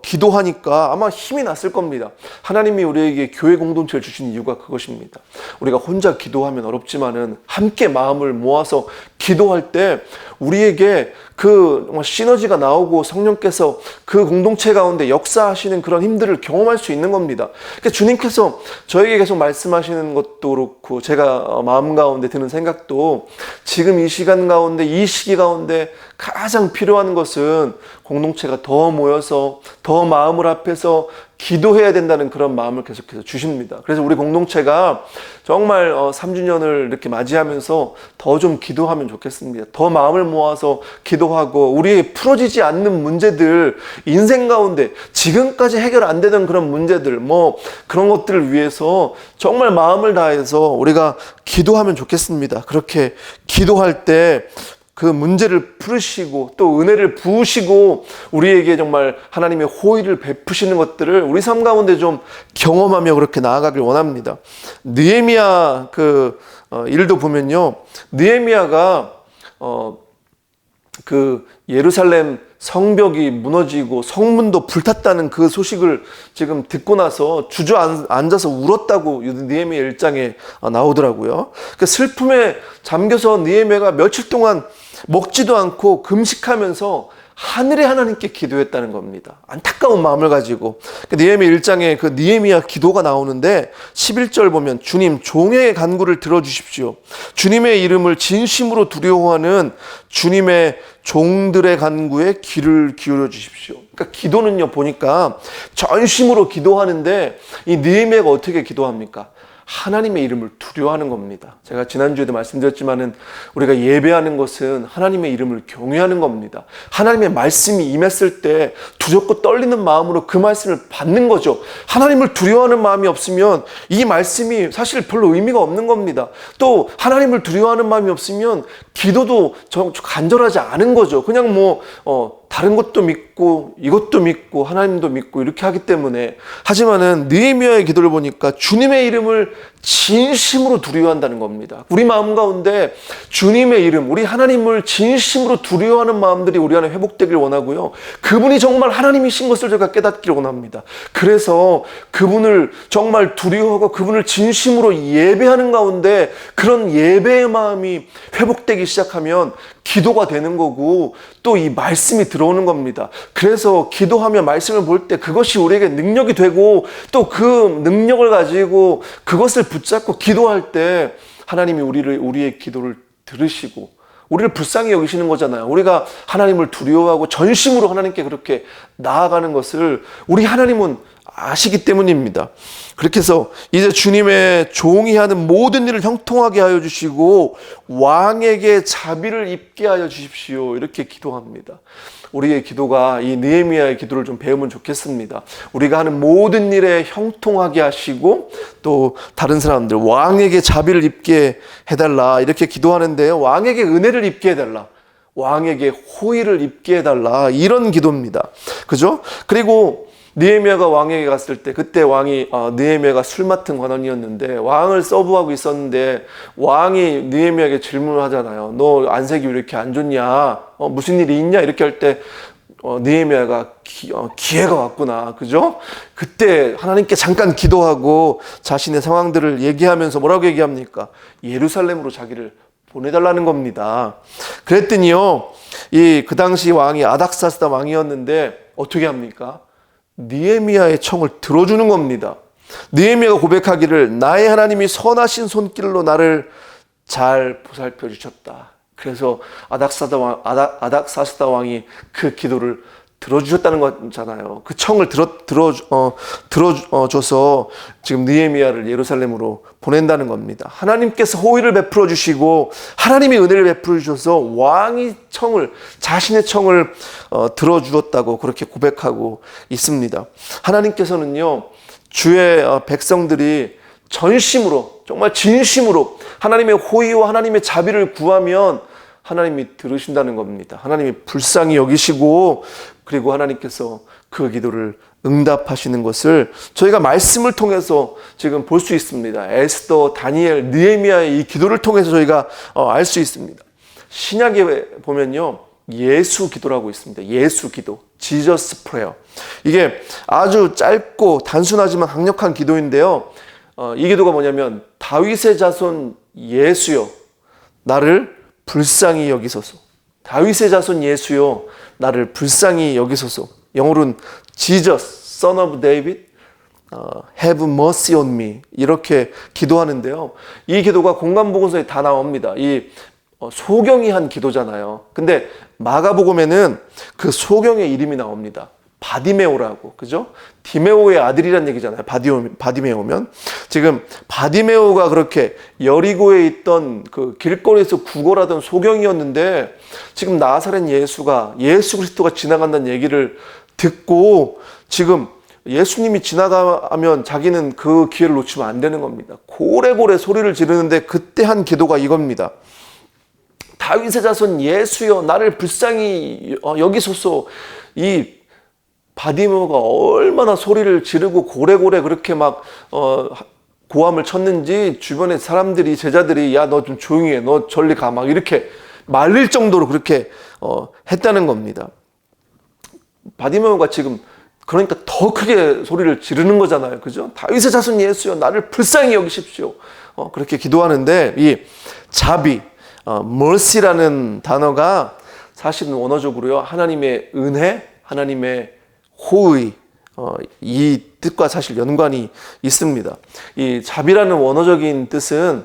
기도하니까 아마 힘이 났을 겁니다. 하나님이 우리에게 교회 공동체를 주신 이유가 그것입니다. 우리가 혼자 기도하면 어렵지만은 함께 마음을 모아서 기도할 때 우리에게 그 시너지가 나오고 성령께서 그 공동체 가운데 역사하시는 그런 힘들을 경험할 수 있는 겁니다. 그러니까 주님께서 저에게 계속 말씀하시는 것도 그렇고, 제가 마음 가운데 드는 생각도, 지금 이 시간 가운데, 이 시기 가운데 가장 필요한 것은 공동체가 더 모여서 더 마음을 합해서 기도해야 된다는 그런 마음을 계속해서 주십니다. 그래서 우리 공동체가 정말 3주년을 이렇게 맞이하면서 더 좀 기도하면 좋겠습니다. 더 마음을 모아서 기도하고, 우리의 풀어지지 않는 문제들, 인생 가운데 지금까지 해결 안 되던 그런 문제들, 뭐 그런 것들을 위해서 정말 마음을 다해서 우리가 기도하면 좋겠습니다. 그렇게 기도할 때 그 문제를 풀으시고 또 은혜를 부으시고 우리에게 정말 하나님의 호의를 베푸시는 것들을 우리 삶 가운데 좀 경험하며 그렇게 나아가길 원합니다. 느헤미야 일도 보면요, 느헤미야가 그 예루살렘 성벽이 무너지고 성문도 불탔다는 그 소식을 지금 듣고 나서 주저앉아서 울었다고 느헤미야 1장에 나오더라고요. 그 슬픔에 잠겨서 느헤미야가 며칠 동안 먹지도 않고 금식하면서 하늘의 하나님께 기도했다는 겁니다. 안타까운 마음을 가지고. 느헤미야 1장에 그 느헤미야 기도가 나오는데 11절 보면, 주님, 종의 간구를 들어주십시오. 주님의 이름을 진심으로 두려워하는 주님의 종들의 간구에 귀를 기울여 주십시오. 그러니까 기도는요, 보니까 전심으로 기도하는데 이 느헤미야가 어떻게 기도합니까? 하나님의 이름을 두려워하는 겁니다. 제가 지난주에도 말씀드렸지만은 우리가 예배하는 것은 하나님의 이름을 경외하는 겁니다. 하나님의 말씀이 임했을 때 두렵고 떨리는 마음으로 그 말씀을 받는 거죠. 하나님을 두려워하는 마음이 없으면 이 말씀이 사실 별로 의미가 없는 겁니다. 또 하나님을 두려워하는 마음이 없으면 기도도 간절하지 않은 거죠. 그냥 다른 것도 믿고 이것도 믿고 하나님도 믿고 이렇게 하기 때문에. 하지만은 느헤미야의 기도를 보니까 주님의 이름을 진심으로 두려워한다는 겁니다. 우리 마음 가운데 주님의 이름, 우리 하나님을 진심으로 두려워하는 마음들이 우리 안에 회복되길 원하고요, 그분이 정말 하나님이신 것을 제가 깨닫기를 원합니다. 그래서 그분을 정말 두려워하고 그분을 진심으로 예배하는 가운데 그런 예배의 마음이 회복되기 시작하면 기도가 되는 거고, 또 이 말씀이 들어오는 겁니다. 그래서 기도하며 말씀을 볼 때 그것이 우리에게 능력이 되고, 또 그 능력을 가지고 그것을 붙잡고 기도할 때 하나님이 우리의 기도를 들으시고 우리를 불쌍히 여기시는 거잖아요. 우리가 하나님을 두려워하고 전심으로 하나님께 그렇게 나아가는 것을 우리 하나님은
아시기 때문입니다. 그렇게 해서 이제 주님의 종이 하는 모든 일을 형통하게 하여 주시고 왕에게 자비를 입게 하여 주십시오. 이렇게 기도합니다. 우리의 기도가 이 느헤미야의 기도를 좀 배우면 좋겠습니다. 우리가 하는 모든 일에 형통하게 하시고 또 다른 사람들 왕에게 자비를 입게 해달라 이렇게 기도하는데요. 왕에게 은혜를 입게 해달라. 왕에게 호의를 입게 해달라. 이런 기도입니다. 그죠? 그리고 느헤미야가 왕에게 갔을 때 그때 왕이 느헤미야가 술 맡은 관원이었는데 왕을 서브하고 있었는데 왕이 느헤미야에게 질문을 하잖아요. 너 안색이 왜 이렇게 안 좋냐? 무슨 일이 있냐? 이렇게 할 때 느헤미야가 기회가 왔구나. 그죠? 그때 하나님께 잠깐 기도하고 자신의 상황들을 얘기하면서 뭐라고 얘기합니까? 예루살렘으로 자기를 보내달라는 겁니다. 그랬더니요, 그 당시 왕이 아닥사스다 왕이었는데 어떻게 합니까? 느헤미야의 청을 들어주는 겁니다. 느헤미야가 고백하기를 나의 하나님이 선하신 손길로 나를 잘 보살펴 주셨다. 그래서 아닥사스다 왕이 그 기도를 들어주셨다는 거잖아요. 그 청을 들어줘서 지금 느헤미야를 예루살렘으로 보낸다는 겁니다. 하나님께서 호의를 베풀어 주시고 하나님이 은혜를 베풀어 주셔서 왕이 자신의 청을 들어주었다고 그렇게 고백하고 있습니다. 하나님께서는요, 주의 백성들이 전심으로 정말 진심으로 하나님의 호의와 하나님의 자비를 구하면 하나님이 들으신다는 겁니다. 하나님이 불쌍히 여기시고 그리고 하나님께서 그 기도를 응답하시는 것을 저희가 말씀을 통해서 지금 볼 수 있습니다. 에스더, 다니엘, 느헤미야의 이 기도를 통해서 저희가 알 수 있습니다. 신약에 보면요, 예수 기도라고 있습니다. 예수 기도, Jesus prayer. 이게 아주 짧고 단순하지만 강력한 기도인데요. 이 기도가 뭐냐면 다윗의 자손 예수여 나를 불쌍히 여기소서. 다윗의 자손 예수여 나를 불쌍히 여기소서. 영어로는 Jesus, Son of David, have mercy on me 이렇게 기도하는데요. 이 기도가 공간복음서에 다 나옵니다. 이 소경이 한 기도잖아요. 근데 마가복음에는 그 소경의 이름이 나옵니다. 바디메오라고, 그죠? 디메오의 아들이란 얘기잖아요. 바디메오면. 지금 바디메오가 그렇게 여리고에 있던 그 길거리에서 구걸하던 소경이었는데 지금 나사렛 예수 그리스도가 지나간다는 얘기를 듣고 지금 예수님이 지나가면 자기는 그 기회를 놓치면 안 되는 겁니다. 고래고래 소리를 지르는데 그때 한 기도가 이겁니다. 다윗의 자손 예수여 나를 불쌍히 여기소서. 이 바디메오가 얼마나 소리를 지르고 고래고래 그렇게 막 고함을 쳤는지 주변의 사람들이, 제자들이 야 너 좀 조용히 해, 너 저리 가 막 이렇게 말릴 정도로 그렇게 했다는 겁니다. 바디메오가 지금 그러니까 더 크게 소리를 지르는 거잖아요. 그죠? 다윗의 자손 예수여 나를 불쌍히 여기십시오. 그렇게 기도하는데 이 자비, mercy라는 단어가 사실은 원어적으로요, 하나님의 은혜, 하나님의 호의, 이 뜻과 사실 연관이 있습니다. 이 자비라는 원어적인 뜻은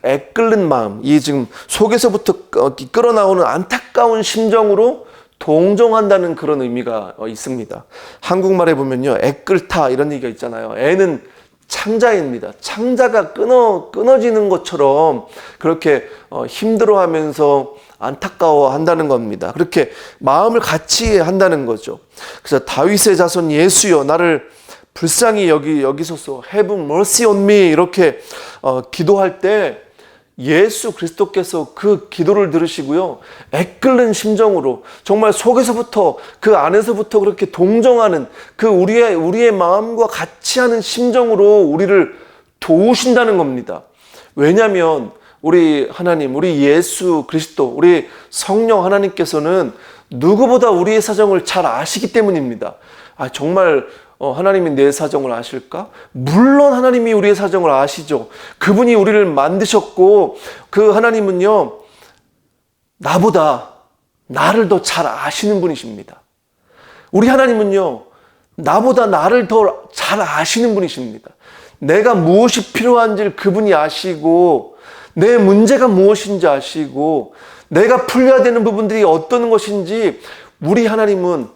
애끓는 마음, 이 지금 속에서부터 끌어나오는 안타까운 심정으로 동정한다는 그런 의미가 있습니다. 한국말에 보면요, 애끓다 이런 얘기가 있잖아요. 애는 창자입니다. 창자가 끊어지는 것처럼 그렇게 힘들어하면서 안타까워한다는 겁니다. 그렇게 마음을 같이 한다는 거죠. 그래서 다윗의 자손 예수여 나를 불쌍히 여기소서, have mercy on me 이렇게 기도할 때 예수 그리스도께서 그 기도를 들으시고요, 애끓는 심정으로 정말 속에서부터 그 안에서부터 그렇게 동정하는 그 우리의 마음과 같이 하는 심정으로 우리를 도우신다는 겁니다. 왜냐하면 우리 하나님, 우리 예수 그리스도, 우리 성령 하나님께서는 누구보다 우리의 사정을 잘 아시기 때문입니다. 정말 하나님이 내 사정을 아실까? 물론 하나님이 우리의 사정을 아시죠. 그분이 우리를 만드셨고 그 하나님은요, 나보다 나를 더 잘 아시는 분이십니다. 우리 하나님은요, 나보다 나를 더 잘 아시는 분이십니다. 내가 무엇이 필요한지를 그분이 아시고 내 문제가 무엇인지 아시고 내가 풀려야 되는 부분들이 어떤 것인지 우리 하나님은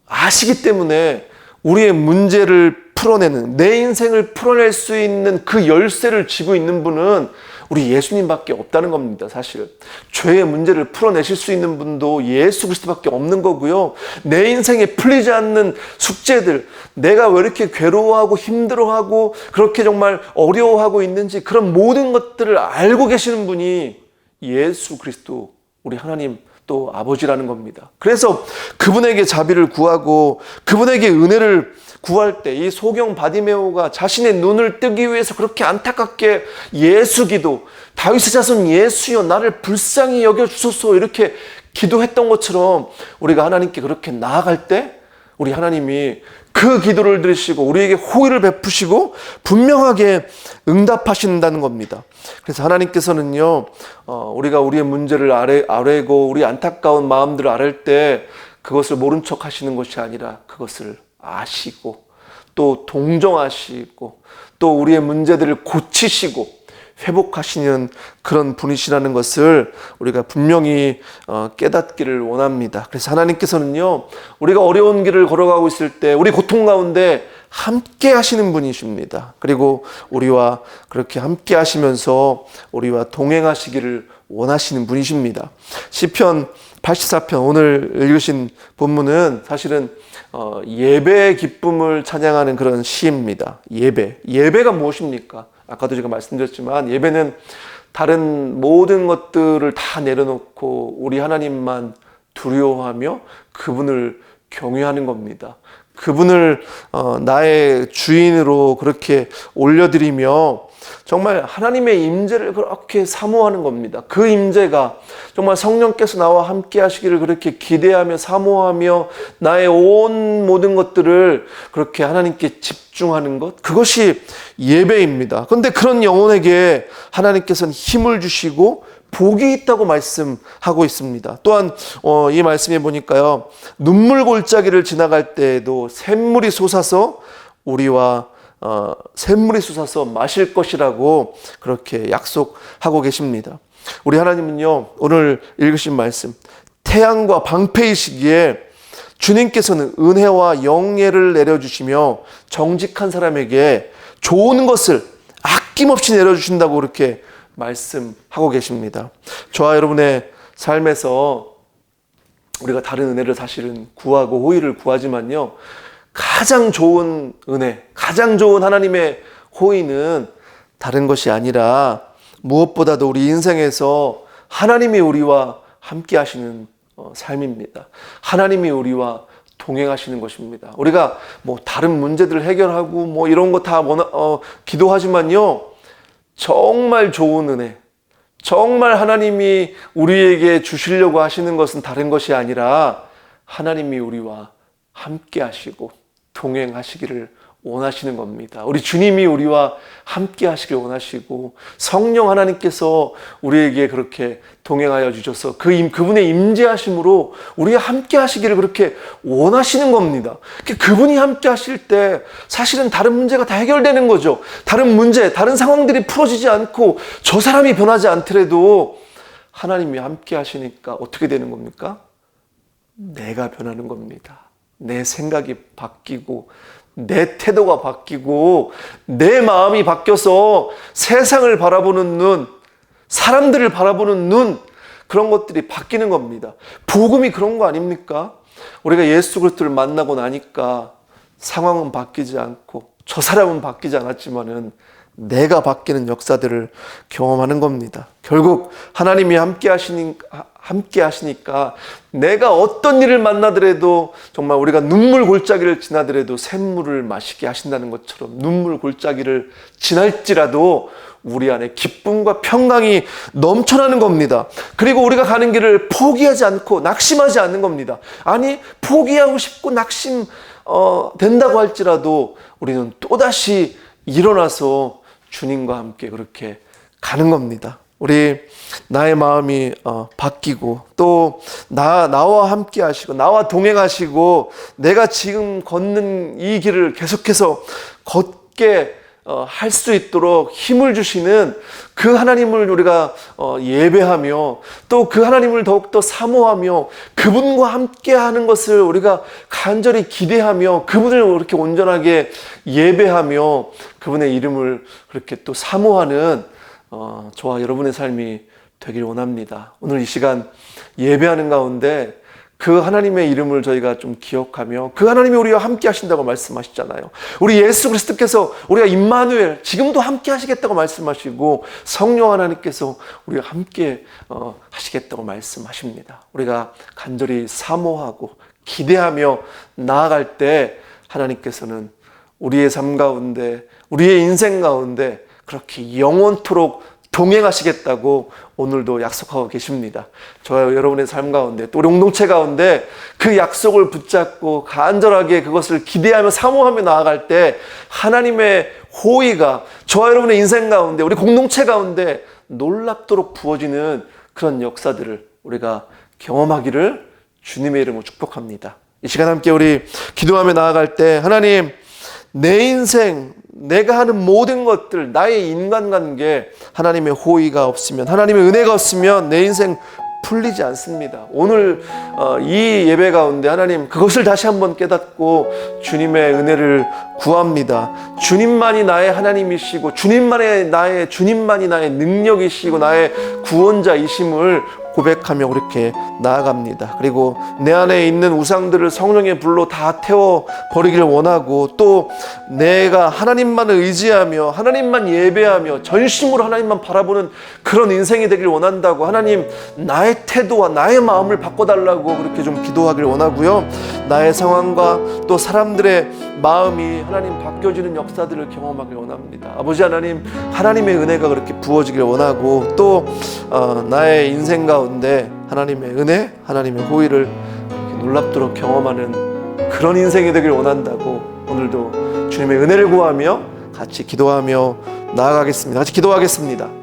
아시기 때문에 우리의 문제를 풀어내는, 내 인생을 풀어낼 수 있는 그 열쇠를 쥐고 있는 분은 우리 예수님밖에 없다는 겁니다. 사실 죄의 문제를 풀어내실 수 있는 분도 예수 그리스도밖에 없는 거고요. 내 인생에 풀리지 않는 숙제들, 내가 왜 이렇게 괴로워하고 힘들어하고 그렇게 정말 어려워하고 있는지, 그런 모든 것들을 알고 계시는 분이 예수 그리스도, 우리 하나님 또 아버지라는 겁니다. 그래서 그분에게 자비를 구하고 그분에게 은혜를 구할 때, 이 소경 바디메오가 자신의 눈을 뜨기 위해서 그렇게 안타깝게 예수 기도, 다윗의 자손 예수여 나를 불쌍히 여겨주소서 이렇게 기도했던 것처럼, 우리가 하나님께 그렇게 나아갈 때 우리 하나님이 그 기도를 들으시고 우리에게 호의를 베푸시고 분명하게 응답하신다는 겁니다. 그래서 하나님께서는요, 우리가 우리의 문제를 아뢰고 우리 안타까운 마음들을 아뢰 때 그것을 모른 척 하시는 것이 아니라 그것을 아시고 또 동정하시고 또 우리의 문제들을 고치시고 회복하시는 그런 분이시라는 것을 우리가 분명히 깨닫기를 원합니다. 그래서 하나님께서는요, 우리가 어려운 길을 걸어가고 있을 때 우리 고통 가운데 함께 하시는 분이십니다. 그리고 우리와 그렇게 함께 하시면서 우리와 동행하시기를 원하시는 분이십니다. 시편 84편 오늘 읽으신 본문은 사실은 예배의 기쁨을 찬양하는 그런 시입니다. 예배가 무엇입니까? 아까도 제가 말씀드렸지만 예배는 다른 모든 것들을 다 내려놓고 우리 하나님만 두려워하며 그분을 경외하는 겁니다. 그분을 나의 주인으로 그렇게 올려드리며 정말 하나님의 임재를 그렇게 사모하는 겁니다. 그 임재가 정말 성령께서 나와 함께 하시기를 그렇게 기대하며 사모하며 나의 온 모든 것들을 그렇게 하나님께 집중하는 것, 그것이 예배입니다. 그런데 그런 영혼에게 하나님께서는 힘을 주시고 복이 있다고 말씀하고 있습니다. 또한 이 말씀에 보니까요, 눈물 골짜기를 지나갈 때에도 샘물이 솟아서 우리와 샘물이 솟아서 마실 것이라고 그렇게 약속하고 계십니다. 우리 하나님은요, 오늘 읽으신 말씀, 태양과 방패의 시기에 주님께서는 은혜와 영예를 내려주시며 정직한 사람에게 좋은 것을 아낌없이 내려주신다고 그렇게 말씀하고 계십니다. 저와 여러분의 삶에서 우리가 다른 은혜를 사실은 구하고 호의를 구하지만요, 가장 좋은 은혜, 가장 좋은 하나님의 호의는 다른 것이 아니라 무엇보다도 우리 인생에서 하나님이 우리와 함께 하시는 삶입니다. 하나님이 우리와 동행하시는 것입니다. 우리가 뭐 다른 문제들을 해결하고 뭐 이런 거 다 기도하지만요, 정말 좋은 은혜, 정말 하나님이 우리에게 주시려고 하시는 것은 다른 것이 아니라 하나님이 우리와 함께 하시고 동행하시기를 원하시는 겁니다. 우리 주님이 우리와 함께 하시길 원하시고 성령 하나님께서 우리에게 그렇게 동행하여 주셔서 그분의 임재하심으로 우리와 함께 하시기를 그렇게 원하시는 겁니다. 그분이 함께 하실 때 사실은 다른 문제가 다 해결되는 거죠. 다른 문제, 다른 상황들이 풀어지지 않고 저 사람이 변하지 않더라도 하나님이 함께 하시니까 어떻게 되는 겁니까? 내가 변하는 겁니다. 내 생각이 바뀌고 내 태도가 바뀌고 내 마음이 바뀌어서 세상을 바라보는 눈, 사람들을 바라보는 눈, 그런 것들이 바뀌는 겁니다. 복음이 그런 거 아닙니까? 우리가 예수 그리스도를 만나고 나니까 상황은 바뀌지 않고 저 사람은 바뀌지 않았지만은 내가 바뀌는 역사들을 경험하는 겁니다. 결국 하나님이 함께 하시니까 내가 어떤 일을 만나더라도 정말 우리가 눈물 골짜기를 지나더라도 샘물을 마시게 하신다는 것처럼 눈물 골짜기를 지날지라도 우리 안에 기쁨과 평강이 넘쳐나는 겁니다. 그리고 우리가 가는 길을 포기하지 않고 낙심하지 않는 겁니다. 아니, 포기하고 싶고 된다고 할지라도 우리는 또다시 일어나서 주님과 함께 그렇게 가는 겁니다. 우리 나의 마음이 바뀌고 또 나와 함께 하시고 나와 동행하시고 내가 지금 걷는 이 길을 계속해서 걷게 할 수 있도록 힘을 주시는 그 하나님을 우리가 예배하며 또 그 하나님을 더욱더 사모하며 그분과 함께 하는 것을 우리가 간절히 기대하며 그분을 이렇게 온전하게 예배하며 그분의 이름을 그렇게 또 사모하는 저와 여러분의 삶이 되길 원합니다. 오늘 이 시간 예배하는 가운데 그 하나님의 이름을 저희가 좀 기억하며 그 하나님이 우리와 함께 하신다고 말씀하시잖아요. 우리 예수 그리스도께서 우리가 임마누엘 지금도 함께 하시겠다고 말씀하시고 성령 하나님께서 우리와 함께 하시겠다고 말씀하십니다. 우리가 간절히 사모하고 기대하며 나아갈 때 하나님께서는 우리의 삶 가운데 우리의 인생 가운데 그렇게 영원토록 동행하시겠다고 오늘도 약속하고 계십니다. 저와 여러분의 삶 가운데 또 우리 공동체 가운데 그 약속을 붙잡고 간절하게 그것을 기대하며 사모하며 나아갈 때 하나님의 호의가 저와 여러분의 인생 가운데 우리 공동체 가운데 놀랍도록 부어지는 그런 역사들을 우리가 경험하기를 주님의 이름으로 축복합니다. 이 시간 함께 우리 기도하며 나아갈 때 하나님 내 인생 내가 하는 모든 것들 나의 인간관계 하나님의 호의가 없으면 하나님의 은혜가 없으면 내 인생 풀리지 않습니다. 오늘 이 예배 가운데 하나님 그것을 다시 한번 깨닫고 주님의 은혜를 구합니다. 주님만이 나의 하나님이시고 주님만이 나의 능력이시고 나의 구원자이심을 고백하며 그렇게 나아갑니다. 그리고 내 안에 있는 우상들을 성령의 불로 다 태워버리기를 원하고 또 내가 하나님만을 의지하며 하나님만 예배하며 전심으로 하나님만 바라보는 그런 인생이 되길 원한다고 하나님 나의 태도와 나의 마음을 바꿔달라고 그렇게 좀 기도하길 원하고요. 나의 상황과 또 사람들의 마음이 하나님 바뀌어지는 역사들을 경험하길 원합니다. 아버지 하나님 하나님의 은혜가 그렇게 부어지길 원하고 또 나의 인생 가운데 하나님의 은혜 하나님의 호의를 놀랍도록 경험하는 그런 인생이 되길 원한다고 오늘도 주님의 은혜를 구하며 같이 기도하며 나아가겠습니다. 같이 기도하겠습니다.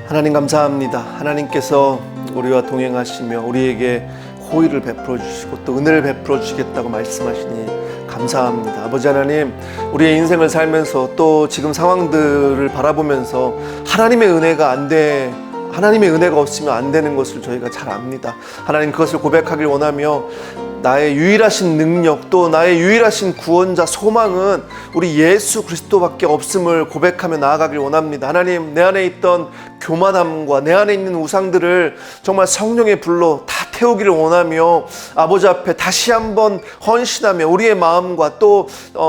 하나님 감사합니다. 하나님께서 우리와 동행하시며 우리에게 호의를 베풀어 주시고 또 은혜를 베풀어 주시겠다고 말씀하시니 감사합니다. 아버지 하나님, 우리의 인생을 살면서 또 지금 상황들을 바라보면서 하나님의 은혜가 하나님의 은혜가 없으면 안 되는 것을 저희가 잘 압니다. 하나님 그것을 고백하길 원하며 나의 유일하신 능력 또 나의 유일하신 구원자 소망은 우리 예수 그리스도밖에 없음을 고백하며 나아가길 원합니다. 하나님 내 안에 있던 교만함과 내 안에 있는 우상들을 정말 성령의 불로 다 태우기를 원하며 아버지 앞에 다시 한번 헌신하며 우리의 마음과 또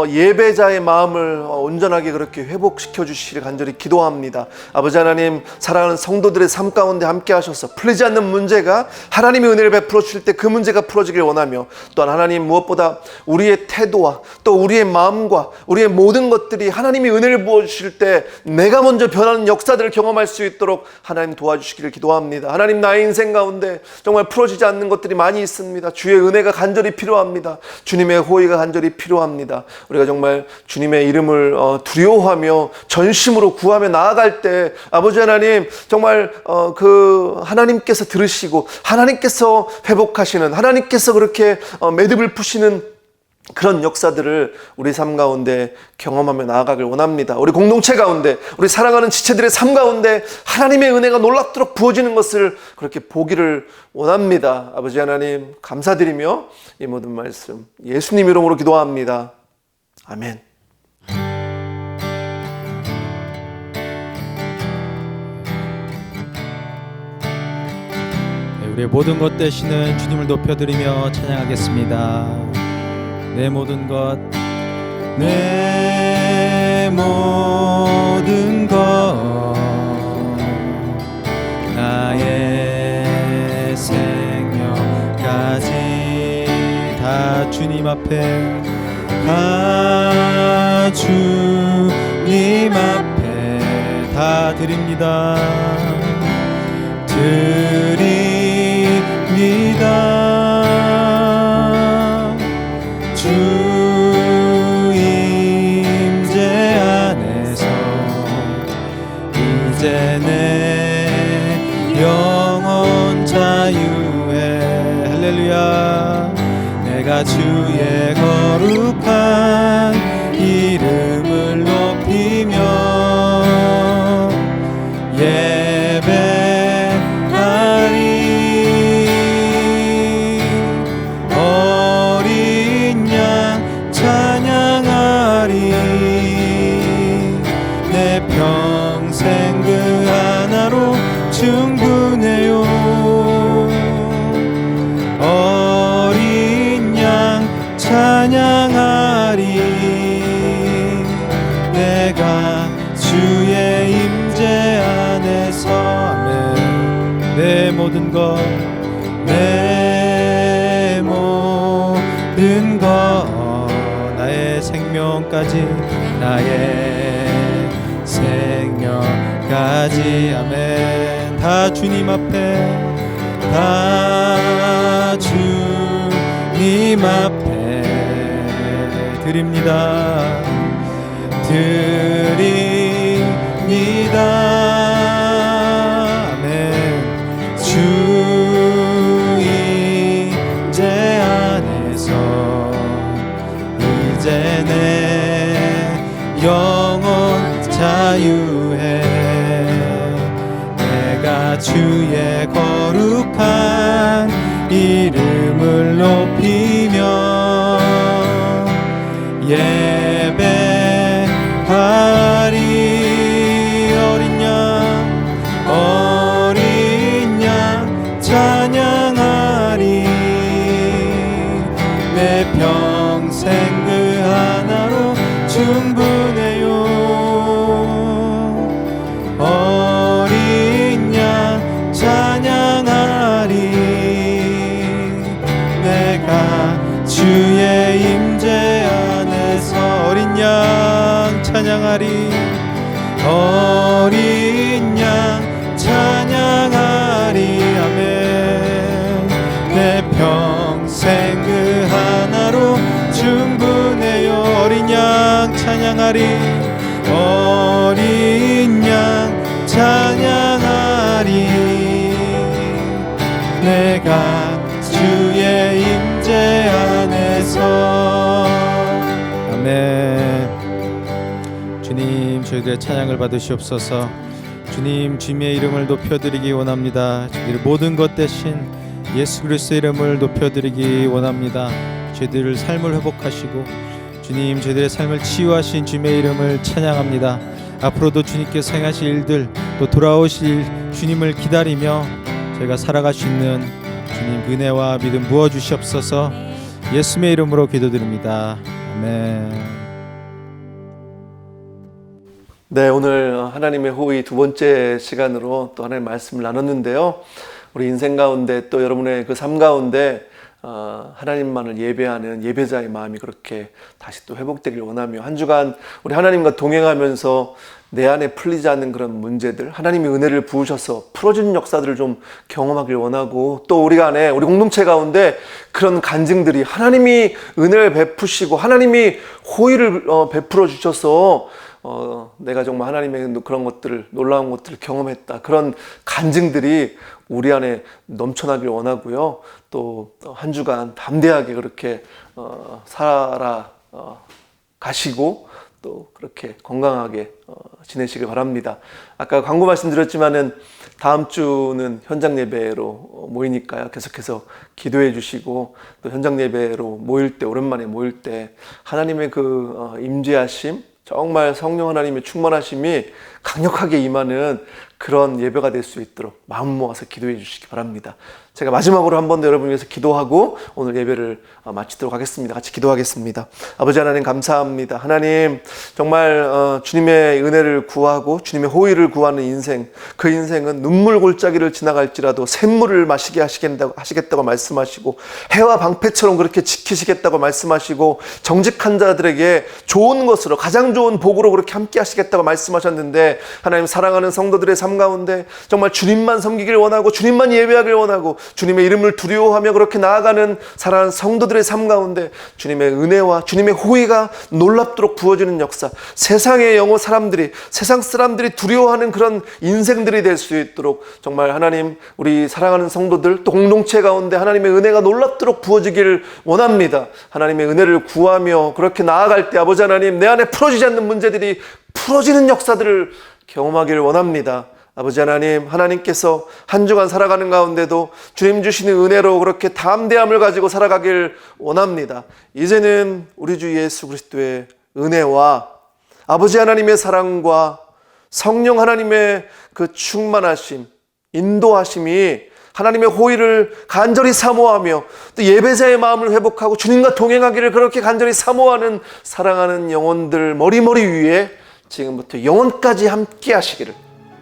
예배자의 마음을 온전하게 그렇게 회복시켜 주시기를 간절히 기도합니다. 아버지 하나님 사랑하는 성도들의 삶 가운데 함께 하셔서 풀리지 않는 문제가 하나님의 은혜를 베풀어 주실 때 그 문제가 풀어지길 원하며 또한 하나님 무엇보다 우리의 태도와 또 우리의 마음과 우리의 모든 것들이 하나님이 은혜를 부어주실 때 내가 먼저 변하는 역사들을 경험할 수 있도록 하나님 도와주시기를 기도합니다. 하나님 나의 인생 가운데 정말 풀어지지 않는 것들이 많이 있습니다. 주의 은혜가 간절히 필요합니다. 주님의 호의가 간절히 필요합니다. 우리가 정말 주님의 이름을 두려워하며 전심으로 구하며 나아갈 때 아버지 하나님 정말 그 하나님께서 들으시고 하나님께서 회복하시는 하나님께서 그렇게 매듭을 푸시는 그런 역사들을 우리 삶 가운데 경험하며 나아가길 원합니다. 우리 공동체 가운데, 우리 사랑하는 지체들의 삶 가운데 하나님의 은혜가 놀랍도록 부어지는 것을 그렇게 보기를 원합니다. 아버지 하나님 감사드리며 이 모든 말씀 예수님 이름으로 기도합니다. 아멘.
우리의 모든 것 되시는 주님을 높여드리며 찬양하겠습니다. 내 모든 것, 내 모든 것, 나의 생명까지 다 주님 앞에, 다 주님 앞에 다 드립니다. 주 임재 안에서 이제 내 영혼 자유해. 할렐루야. 내가 주의 거룩한 이름을 높이며 평생 그 하나로 충분해요. 어린 양 찬양하리. 내가 주의 임재 안에서. 아멘. 내 모든 것, 내 모든 것, 나의 생명까지, 나의 생명까지. 아멘. 다 주님 앞에, 다 주님 앞에 드립니다. 드립니다. 아멘. 주 임재 안에서 이제 내 영혼 자유해. 내가 주의 거룩한 이름을 높이며 예배하리. 어린 양 찬양하리. 내 평생 그 하나로 충분해요. 어린 양 찬양하리. 내가 주의 임재 안에서. 어린 양 찬양하리. 어린 양 찬양하리. 아멘. 내 평생 그 하나로 충분해요. 어린 양 찬양하리. 어린 양 찬양하리. 내가 주의 임재 안에서. 아멘. 주님, 저희들의 찬양을 받으시옵소서. 주님, 주님의 이름을 높여드리기 원합니다. 저희들의 모든 것 대신 예수 그리스도의 이름을 높여드리기 원합니다. 저희들의 삶을 회복하시고 주님, 저희들의 삶을 치유하신 주님의 이름을 찬양합니다. 앞으로도 주님께서 행하실 일들, 또 돌아오실 주님을 기다리며 저희가 살아갈 수 있는 주님 은혜와 믿음 부어주시옵소서. 예수님의 이름으로 기도드립니다. 아멘.
네, 오늘 하나님의 호의 두 번째 시간으로 또 하나님의 말씀을 나눴는데요. 우리 인생 가운데 또 여러분의 그 삶 가운데 하나님만을 예배하는 예배자의 마음이 그렇게 다시 또 회복되길 원하며 한 주간 우리 하나님과 동행하면서 내 안에 풀리지 않는 그런 문제들, 하나님이 은혜를 부으셔서 풀어주는 역사들을 좀 경험하길 원하고, 또 우리 안에, 우리 공동체 가운데 그런 간증들이 하나님이 은혜를 베푸시고 하나님이 호의를 베풀어 주셔서
내가 정말 하나님의 그런 것들을, 놀라운 것들을 경험했다. 그런 간증들이 우리 안에 넘쳐나길 원하고요. 또 한 주간 담대하게 그렇게 살아가시고 또 그렇게 건강하게 지내시길 바랍니다. 아까 광고 말씀드렸지만은 다음 주는 현장 예배로 모이니까요. 계속해서 기도해 주시고 또 현장 예배로 모일 때, 오랜만에 모일 때 하나님의 그 임재하심, 정말 성령 하나님의 충만하심이 강력하게 임하는 그런 예배가 될 수 있도록 마음 모아서 기도해 주시기 바랍니다. 제가 마지막으로 한 번 더 여러분 위해서 기도하고 오늘 예배를 마치도록 하겠습니다. 같이 기도하겠습니다. 아버지 하나님 감사합니다. 하나님 정말 주님의 은혜를 구하고 주님의 호의를 구하는 인생, 그 인생은 눈물 골짜기를 지나갈지라도 샘물을 마시게 하시겠다고 말씀하시고 해와 방패처럼 그렇게 지키시겠다고 말씀하시고 정직한 자들에게 좋은 것으로, 가장 좋은 복으로 그렇게 함께 하시겠다고 말씀하셨는데, 하나님 사랑하는 성도들의 삶 가운데 정말 주님만 섬기길 원하고 주님만 예배하길 원하고 주님의 이름을 두려워하며 그렇게 나아가는 사랑하는 성도들의 삶 가운데 주님의 은혜와 주님의 호의가 놀랍도록 부어지는 역사, 세상의 영혼 사람들이, 세상 사람들이 두려워하는 그런 인생들이 될 수 있도록 정말 하나님, 우리 사랑하는 성도들 또 공동체 가운데 하나님의 은혜가 놀랍도록 부어지기를 원합니다. 하나님의 은혜를 구하며 그렇게 나아갈 때 아버지 하나님, 내 안에 풀어지지 않는 문제들이 풀어지는 역사들을 경험하기를 원합니다. 아버지 하나님, 하나님께서 한 주간 살아가는 가운데도 주님 주시는 은혜로 그렇게 담대함을 가지고 살아가길 원합니다. 이제는 우리 주 예수 그리스도의 은혜와 아버지 하나님의 사랑과 성령 하나님의 그 충만하심, 인도하심이 하나님의 호의를 간절히 사모하며 또 예배자의 마음을 회복하고 주님과 동행하기를 그렇게 간절히 사모하는 사랑하는 영혼들 머리머리 위에 지금부터 영원까지 함께 하시기를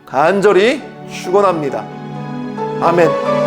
간절히 축원합니다. 아멘.